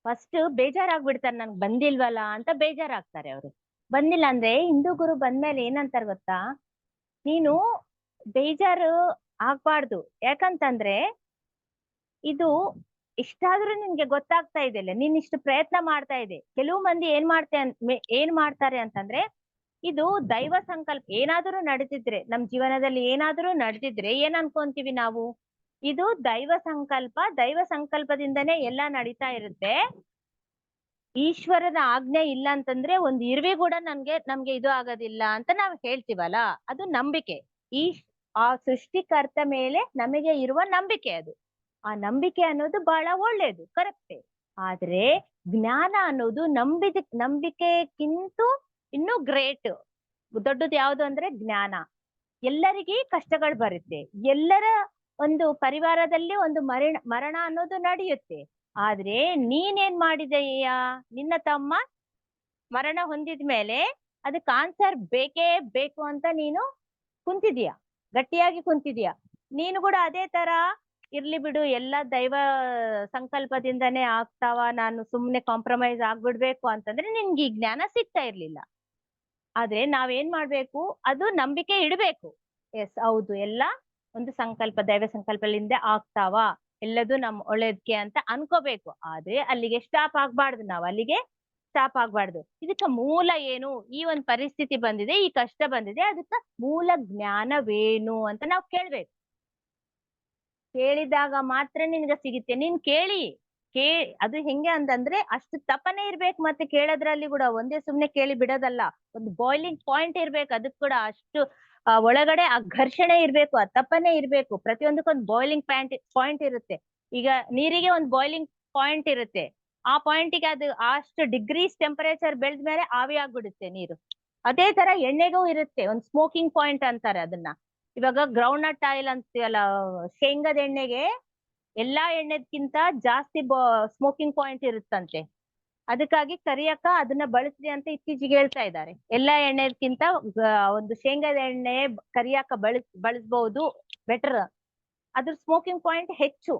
ಫಸ್ಟ್ ಬೇಜಾರಾಗ್ಬಿಡ್ತಾರೆ, ನನ್ಗೆ ಬಂದಿಲ್ವಲ್ಲ ಅಂತ ಬೇಜಾರಾಗ್ತಾರೆ ಅವರು. ಬಂದಿಲ್ಲ ಅಂದ್ರೆ ಹಿಂದೂ ಗುರು ಬಂದ್ಮೇಲೆ ಏನಂತಾರೆ ಗೊತ್ತಾ, ನೀನು ಬೇಜಾರು ಆಗ್ಬಾರ್ದು, ಯಾಕಂತಂದ್ರೆ ಇದು ಇಷ್ಟಾದ್ರೂ ನಿನ್ಗೆ ಗೊತ್ತಾಗ್ತಾ ಇದೆಯಲ್ಲ, ನೀನ್ ಇಷ್ಟು ಪ್ರಯತ್ನ ಮಾಡ್ತಾ ಇದೆ. ಕೆಲವು ಮಂದಿ ಏನ್ ಮಾಡ್ತಾರೆ ಅಂತಂದ್ರೆ, ಇದು ದೈವ ಸಂಕಲ್ಪ. ಏನಾದ್ರೂ ನಡೆದಿದ್ರೆ ನಮ್ ಜೀವನದಲ್ಲಿ ಏನಾದ್ರೂ ನಡೆದಿದ್ರೆ ಏನ್ ಅನ್ಕೊಂತೀವಿ ನಾವು, ಇದು ದೈವ ಸಂಕಲ್ಪ, ದೈವ ಸಂಕಲ್ಪದಿಂದನೇ ಎಲ್ಲ ನಡೀತಾ ಇರುತ್ತೆ, ಈಶ್ವರನ ಆಜ್ಞೆ ಇಲ್ಲ ಅಂತಂದ್ರೆ ಒಂದು ಇರುವೆ ಕೂಡ ನಮ್ಗೆ ಇದು ಆಗೋದಿಲ್ಲ ಅಂತ ನಾವು ಹೇಳ್ತೀವಲ್ಲ, ಅದು ನಂಬಿಕೆ. ಆ ಸೃಷ್ಟಿಕರ್ತ ಮೇಲೆ ನಮಗೆ ಇರುವ ನಂಬಿಕೆ ಅದು. ಆ ನಂಬಿಕೆ ಅನ್ನೋದು ಬಹಳ ಒಳ್ಳೇದು, ಕರೆಕ್ಟೇ. ಆದ್ರೆ ಜ್ಞಾನ ಅನ್ನೋದು ನಂಬಿಕೆಗಿಂತ ಇನ್ನೂ ಗ್ರೇಟ್, ದೊಡ್ಡದು ಯಾವುದು ಅಂದ್ರೆ ಜ್ಞಾನ. ಎಲ್ಲರಿಗೂ ಕಷ್ಟಗಳು ಬರುತ್ತೆ, ಎಲ್ಲರ ಒಂದು ಪರಿವಾರದಲ್ಲಿ ಒಂದು ಮರಣ ಅನ್ನೋದು ನಡೆಯುತ್ತೆ. ಆದ್ರೆ ನೀನೇನ್ ಮಾಡಿದೀಯ, ನಿನ್ನ ತಮ್ಮ ಮರಣ ಹೊಂದಿದ್ಮೇಲೆ ಅದಕ್ಕೆ ಆನ್ಸರ್ ಬೇಕೇ ಬೇಕು ಅಂತ ನೀನು ಕುಂತಿದೀಯ, ಗಟ್ಟಿಯಾಗಿ ಕುಂತಿದೀಯ. ನೀನು ಕೂಡ ಅದೇ ತರ ಇರ್ಲಿ ಬಿಡು, ಎಲ್ಲ ದೈವ ಸಂಕಲ್ಪದಿಂದನೇ ಆಗ್ತಾವ, ನಾನು ಸುಮ್ನೆ ಕಾಂಪ್ರಮೈಸ್ ಆಗ್ಬಿಡ್ಬೇಕು ಅಂತಂದ್ರೆ ನಿನ್ಗೆ ಈ ಜ್ಞಾನ ಸಿಗ್ತಾ ಇರ್ಲಿಲ್ಲ. ಆದ್ರೆ ನಾವೇನ್ ಮಾಡ್ಬೇಕು, ಅದು ನಂಬಿಕೆ ಇಡಬೇಕು. ಎಸ್ ಹೌದು, ಎಲ್ಲ ಒಂದು ಸಂಕಲ್ಪ, ದೈವ ಸಂಕಲ್ಪದಿಂದ ಆಗ್ತಾವ, ಎಲ್ಲದೂ ನಮ್ ಒಳ್ಳೇದಕ್ಕೆ ಅಂತ ಅನ್ಕೋಬೇಕು. ಆದ್ರೆ ಅಲ್ಲಿಗೆ ಸ್ಟಾಪ್ ಆಗ್ಬಾರ್ದು, ನಾವು ಅಲ್ಲಿಗೆ ಸ್ಟಾಪ್ ಆಗ್ಬಾರ್ದು. ಇದಕ್ಕ ಮೂಲ ಏನು, ಈ ಒಂದು ಪರಿಸ್ಥಿತಿ ಬಂದಿದೆ, ಈ ಕಷ್ಟ ಬಂದಿದೆ, ಅದಕ್ಕ ಮೂಲ ಜ್ಞಾನವೇನು ಅಂತ ನಾವು ಕೇಳ್ಬೇಕು. ಕೇಳಿದಾಗ ಮಾತ್ರ ನಿನ್ಗೆ ಸಿಗುತ್ತೆ. ನೀನ್ ಅದು ಹೆಂಗೆ ಅಂತಂದ್ರೆ ಅಷ್ಟು ತಪನೆ ಇರ್ಬೇಕು. ಮತ್ತೆ ಕೇಳೋದ್ರಲ್ಲಿ ಕೂಡ ಒಂದೇ ಸುಮ್ನೆ ಕೇಳಿ ಬಿಡೋದಲ್ಲ, ಒಂದು ಬಾಯ್ಲಿಂಗ್ ಪಾಯಿಂಟ್ ಇರ್ಬೇಕು. ಅದಕ್ ಕೂಡ ಅಷ್ಟು ಒಳಗಡೆ ಆ ಘರ್ಷಣೆ ಇರ್ಬೇಕು, ಆ ತಪನೆ ಇರ್ಬೇಕು. ಪ್ರತಿಯೊಂದಕ್ಕೊಂದು ಬಾಯ್ಲಿಂಗ್ ಪಾಯಿಂಟ್ ಇರುತ್ತೆ. ಈಗ ನೀರಿಗೆ ಒಂದು ಬಾಯ್ಲಿಂಗ್ ಪಾಯಿಂಟ್ ಇರುತ್ತೆ, ಆ ಪಾಯಿಂಟಿಗೆ ಅದು ಅಷ್ಟು ಡಿಗ್ರೀಸ್ ಟೆಂಪರೇಚರ್ ಬೆಳೆದ ಮೇಲೆ ಆವಿ ಆಗ್ಬಿಡುತ್ತೆ ನೀರು. ಅದೇ ತರ ಎಣ್ಣೆಗೂ ಇರುತ್ತೆ ಒಂದು ಸ್ಮೋಕಿಂಗ್ ಪಾಯಿಂಟ್ ಅಂತಾರೆ ಅದನ್ನ. ಇವಾಗ ಗ್ರೌಂಡ್ ನಟ್ ಆಯಿಲ್ ಅಂತೀವಲ್ಲ, ಶೇಂಗದ ಎಣ್ಣೆಗೆ ಎಲ್ಲಾ ಎಣ್ಣೆದ್ಕಿಂತ ಜಾಸ್ತಿ ಸ್ಮೋಕಿಂಗ್ ಪಾಯಿಂಟ್ ಇರುತ್ತಂತೆ. ಅದಕ್ಕಾಗಿ ಕರಿಯಕ್ಕ ಅದನ್ನ ಬಳಸ್ರಿ ಅಂತ ಇತ್ತೀಚೆಗೆ ಹೇಳ್ತಾ ಇದ್ದಾರೆ. ಎಲ್ಲಾ ಎಣ್ಣೆದ್ಕಿಂತ ಒಂದು ಶೇಂಗದ ಎಣ್ಣೆ ಕರಿಯಕ್ಕ ಬಳಸ್ಬಹುದು, ಬೆಟರ್, ಅದ್ರ ಸ್ಮೋಕಿಂಗ್ ಪಾಯಿಂಟ್ ಹೆಚ್ಚು.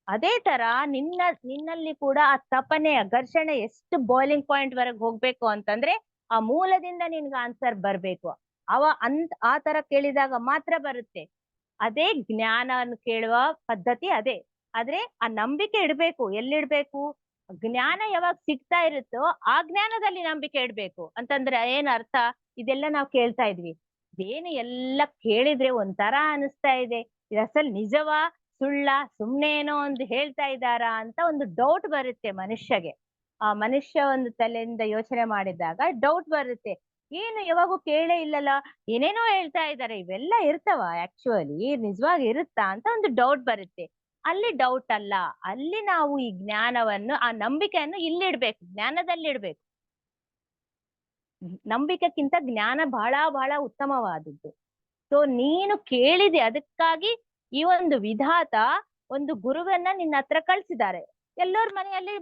ಅದೇ ತರ ನಿನ್ನಲ್ಲಿ ಕೂಡ ಆ ತಪನೆ, ಘರ್ಷಣೆ ಎಷ್ಟು ಬಾಯ್ಲಿಂಗ್ ಪಾಯಿಂಟ್ ವರೆಗೆ ಹೋಗ್ಬೇಕು ಅಂತಂದ್ರೆ ಆ ಮೂಲದಿಂದ ನಿನ್ಗೆ ಆನ್ಸರ್ ಬರ್ಬೇಕು. ಆ ತರ ಕೇಳಿದಾಗ ಮಾತ್ರ ಬರುತ್ತೆ. ಅದೇ ಜ್ಞಾನ ಕೇಳುವ ಪದ್ಧತಿ ಅದೇ. ಆದ್ರೆ ಆ ನಂಬಿಕೆ ಇಡ್ಬೇಕು. ಎಲ್ಲಿಡ್ಬೇಕು? ಜ್ಞಾನ ಯಾವಾಗ ಸಿಗ್ತಾ ಇರುತ್ತೋ ಆ ಜ್ಞಾನದಲ್ಲಿ ನಂಬಿಕೆ ಇಡ್ಬೇಕು ಅಂತಂದ್ರೆ ಏನ್ ಅರ್ಥ? ಇದೆಲ್ಲ ನಾವು ಕೇಳ್ತಾ ಇದ್ವಿ, ಇದೇನು ಎಲ್ಲ ಕೇಳಿದ್ರೆ ಒಂಥರ ಅನಿಸ್ತಾ ಇದೆ, ಇದು ಅಸಲ್ ನಿಜವಾ ಸುಳ್ಳ, ಸುಮ್ನೆ ಏನೋ ಒಂದು ಹೇಳ್ತಾ ಇದ್ದಾರಾ ಅಂತ ಒಂದು ಡೌಟ್ ಬರುತ್ತೆ ಮನುಷ್ಯಗೆ. ಆ ಮನುಷ್ಯ ಒಂದು ತಲೆಯಿಂದ ಯೋಚನೆ ಮಾಡಿದಾಗ ಡೌಟ್ ಬರುತ್ತೆ, ಏನು ಯಾವಾಗೂ ಕೇಳೇ ಇಲ್ಲಲ್ಲ, ಏನೇನೋ ಹೇಳ್ತಾ ಇದ್ದಾರೆ, ಇವೆಲ್ಲ ಇರ್ತಾವ ಆಕ್ಚುಲಿ, ನಿಜವಾಗಿ ಇರುತ್ತಾ ಅಂತ ಒಂದು ಡೌಟ್ ಬರುತ್ತೆ. ಅಲ್ಲಿ ಡೌಟ್ ಅಲ್ಲ, ಅಲ್ಲಿ ನಾವು ಈ ಜ್ಞಾನವನ್ನು, ಆ ನಂಬಿಕೆಯನ್ನು ಇಲ್ಲಿಡ್ಬೇಕು, ಜ್ಞಾನದಲ್ಲಿಡ್ಬೇಕು. ನಂಬಿಕೆಕ್ಕಿಂತ ಜ್ಞಾನ ಬಹಳ ಬಹಳ ಉತ್ತಮವಾದದ್ದು. ಸೊ ನೀನು ಕೇಳಿದೆ, ಅದಕ್ಕಾಗಿ ಈ ಒಂದು ವಿಧಾತ ಒಂದು ಗುರುವನ್ನ ನಿನ್ನ ಹತ್ರ ಕಳ್ಸಿದ್ದಾರೆ. ಎಲ್ಲರ ಮನೆಯಲ್ಲಿ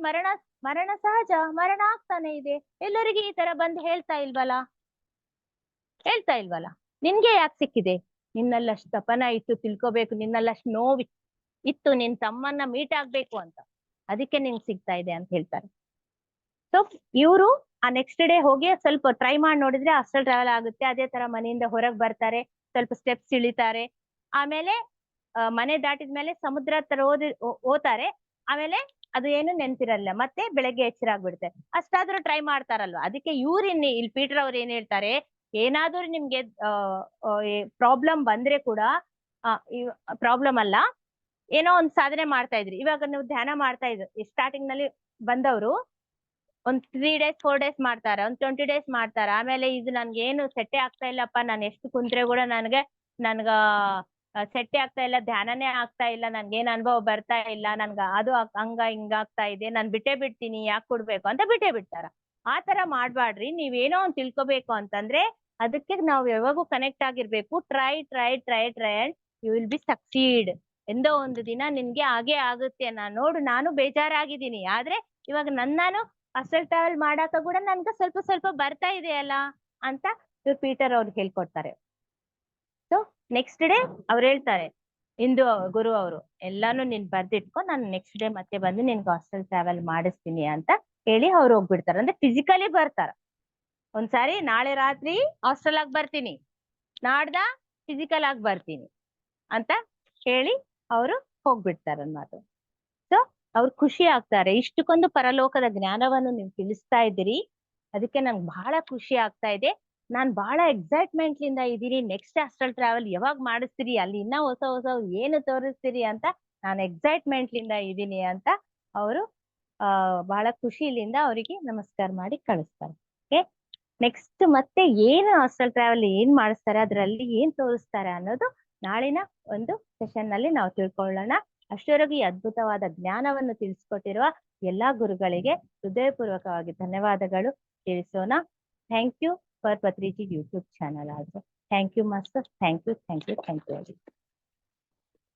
ಮರಣ ಸಹಜ, ಮರಣ ಆಗ್ತಾನೆ ಇದೆ, ಎಲ್ಲರಿಗೆ ಈ ತರ ಬಂದು ಹೇಳ್ತಾ ಇಲ್ವಲ್ಲ. ನಿನ್ಗೆ ಯಾಕೆ ಸಿಕ್ಕಿದೆ? ನಿನ್ನಲ್ಲಷ್ಟು ತಪನ ಇತ್ತು, ತಿಳ್ಕೊಬೇಕು, ನಿನ್ನಲ್ಲಷ್ಟು ನೋವು ಇತ್ತು, ನಿನ್ ತಮ್ಮನ್ನ ಮೀಟ್ ಆಗ್ಬೇಕು ಅಂತ, ಅದಕ್ಕೆ ನಿಂಗೆ ಸಿಗ್ತಾ ಇದೆ ಅಂತ ಹೇಳ್ತಾರೆ. ಸೊ ಇವರು ಆ ನೆಕ್ಸ್ಟ್ ಡೇ ಹೋಗಿ ಸ್ವಲ್ಪ ಟ್ರೈ ಮಾಡಿ ನೋಡಿದ್ರೆ ಅಸ್ಟ್ರಲ್ ಟ್ರಾವೆಲ್ ಆಗುತ್ತೆ. ಅದೇ ತರ ಮನೆಯಿಂದ ಹೊರಗೆ ಬರ್ತಾರೆ, ಸ್ವಲ್ಪ ಸ್ಟೆಪ್ಸ್ ಇಳಿತಾರೆ, ಆಮೇಲೆ ಮನೆ ದಾಟಿದ್ಮೇಲೆ ಸಮುದ್ರ ಹತ್ರ ಹೋತಾರೆ. ಆಮೇಲೆ ಅದು ಏನು ನೆನ್ಪಿರಲ್ಲ, ಮತ್ತೆ ಬೆಳಗ್ಗೆ ಎಚ್ಚರ ಆಗ್ಬಿಡುತ್ತೆ. ಅಷ್ಟಾದ್ರೂ ಟ್ರೈ ಮಾಡ್ತಾರಲ್ವಾ. ಅದಕ್ಕೆ ಇಲ್ಲಿ ಪೀಟರ್ ಅವ್ರು ಏನ್ ಹೇಳ್ತಾರೆ, ಏನಾದ್ರೂ ನಿಮ್ಗೆ ಪ್ರಾಬ್ಲಮ್ ಬಂದ್ರೆ ಕೂಡ ಪ್ರಾಬ್ಲಮ್ ಅಲ್ಲ, ಏನೋ ಒಂದ್ ಸಾಧನೆ ಮಾಡ್ತಾ ಇದ್ರಿ, ಇವಾಗ ನೀವು ಧ್ಯಾನ ಮಾಡ್ತಾ ಇದ್ರು, ಸ್ಟಾರ್ಟಿಂಗ್ ನಲ್ಲಿ ಬಂದವರು ಒಂದ್ 3 days 4 days ಮಾಡ್ತಾರ, ಒಂದ್ 20 days ಮಾಡ್ತಾರ, ಆಮೇಲೆ ಇದು ನನ್ಗೆ ಏನು ಸೆಟ್ಟೆ ಆಗ್ತಾ ಇಲ್ಲಪ್ಪ, ನಾನು ಎಷ್ಟು ಕುಂತ್ರೆ ಕೂಡ ನನ್ಗ ಸೆಟ್ಟೆ ಆಗ್ತಾ ಇಲ್ಲ, ಧ್ಯಾನನೇ ಆಗ್ತಾ ಇಲ್ಲ, ನನ್ಗೇನ್ ಅನುಭವ ಬರ್ತಾ ಇಲ್ಲ, ನನ್ಗ ಅದು ಹಂಗ ಹಿಂಗ ಆಗ್ತಾ ಇದೆ, ನಾನ್ ಬಿಟ್ಟೇ ಬಿಡ್ತೀನಿ, ಯಾಕೆ ಕೊಡ್ಬೇಕು ಅಂತ ಬಿಟ್ಟೇ ಬಿಡ್ತಾರ. ಆ ತರ ಮಾಡ್ಬಾಡ್ರಿ. ನೀವೇನೋ ಒಂದ್ ತಿಳ್ಕೊಬೇಕು ಅಂತಂದ್ರೆ ಅದಕ್ಕೆ ನಾವು ಯಾವಾಗೂ ಕನೆಕ್ಟ್ ಆಗಿರ್ಬೇಕು. Try and you will be succeed. ಎಂದೋ ಒಂದು ದಿನ ನಿನ್ಗೆ ಹಾಗೆ ಆಗುತ್ತೆ. ನಾನು ಬೇಜಾರಾಗಿದ್ದೀನಿ, ಆದ್ರೆ ಇವಾಗ ನಾನು ಅಸ್ಟ್ರಲ್ ಟ್ರಾವೆಲ್ ಮಾಡಾಕ ಕೂಡ ನನ್ಗೆ ಸ್ವಲ್ಪ ಬರ್ತಾ ಇದೆಯಲ್ಲ ಅಂತ ಪೀಟರ್ ಅವ್ರು ಹೇಳ್ಕೊಡ್ತಾರೆ. ಸೊ ನೆಕ್ಸ್ಟ್ ಡೇ ಅವ್ರು ಹೇಳ್ತಾರೆ, ಇಂದು ಗುರು ಅವರು ಎಲ್ಲಾನು ನೀನ್ ಬರ್ದಿಟ್ಕೊ, ನಾನು ನೆಕ್ಸ್ಟ್ ಡೇ ಮತ್ತೆ ಬಂದು ನಿನ್ಗೆ ಅಸ್ಟ್ರಲ್ ಟ್ರಾವೆಲ್ ಮಾಡಿಸ್ತೀನಿ ಅಂತ ಹೇಳಿ ಅವ್ರು ಹೋಗ್ಬಿಡ್ತಾರೆ. ಅಂದ್ರೆ ಫಿಸಿಕಲಿ ಬರ್ತಾರ. ಒಂದ್ಸಾರಿ ನಾಳೆ ರಾತ್ರಿ ಹಾಸ್ಟೆಲ್ ಆಗಿ ಬರ್ತೀನಿ, ನಾಡ್ದ ಫಿಸಿಕಲ್ ಆಗಿ ಬರ್ತೀನಿ ಅಂತ ಹೇಳಿ ಅವರು ಹೋಗ್ಬಿಡ್ತಾರೆ ಅನ್ನೋದು. ಸೊ ಅವ್ರು ಖುಷಿ ಆಗ್ತಾರೆ, ಇಷ್ಟಕ್ಕೊಂದು ಪರಲೋಕದ ಜ್ಞಾನವನ್ನು ನೀವು ತಿಳಿಸ್ತಾ ಇದ್ದೀರಿ, ಅದಕ್ಕೆ ನಂಗೆ ಬಹಳ ಖುಷಿ ಆಗ್ತಾ ಇದೆ, ನಾನ್ ಬಹಳ ಎಕ್ಸೈಟ್ಮೆಂಟ್ ಲಿಂದ ಇದ್ದೀನಿ. ನೆಕ್ಸ್ಟ್ ಅಸ್ಟ್ರಲ್ ಟ್ರಾವೆಲ್ ಯಾವಾಗ ಮಾಡಿಸ್ತೀರಿ, ಅಲ್ಲಿ ಇನ್ನ ಹೊಸ ಏನು ತೋರಿಸ್ತೀರಿ ಅಂತ ನಾನು ಎಕ್ಸೈಟ್ಮೆಂಟ್ ಲಿಂದ ಇದ್ದೀನಿ ಅಂತ ಅವರು ಬಹಳ ಖುಷಿಲಿಂದ ಅವರಿಗೆ ನಮಸ್ಕಾರ ಮಾಡಿ ಕಳಿಸ್ತಾರೆ. ಓಕೆ, ನೆಕ್ಸ್ಟ್ ಮತ್ತೆ ಏನು ಅಸ್ಟ್ರಲ್ ಟ್ರಾವೆಲ್ ಏನ್ ಮಾಡಿಸ್ತಾರೆ, ಅದರಲ್ಲಿ ಏನ್ ತೋರಿಸ್ತಾರೆ ಅನ್ನೋದು ನಾಳಿನ ಒಂದು ಸೆಷನ್ ನಲ್ಲಿ ನಾವು ತಿಳ್ಕೊಳ್ಳೋಣ. ಅಷ್ಟರವರೆಗೂ ಈ ಅದ್ಭುತವಾದ ಜ್ಞಾನವನ್ನು ತಿಳಿಸ್ಕೊಟ್ಟಿರುವ ಎಲ್ಲಾ ಗುರುಗಳಿಗೆ ಹೃದಯಪೂರ್ವಕವಾಗಿ ಧನ್ಯವಾದಗಳು ತಿಳಿಸೋಣ. Thank you for Patriji YouTube channel also. Thank you master, thank you.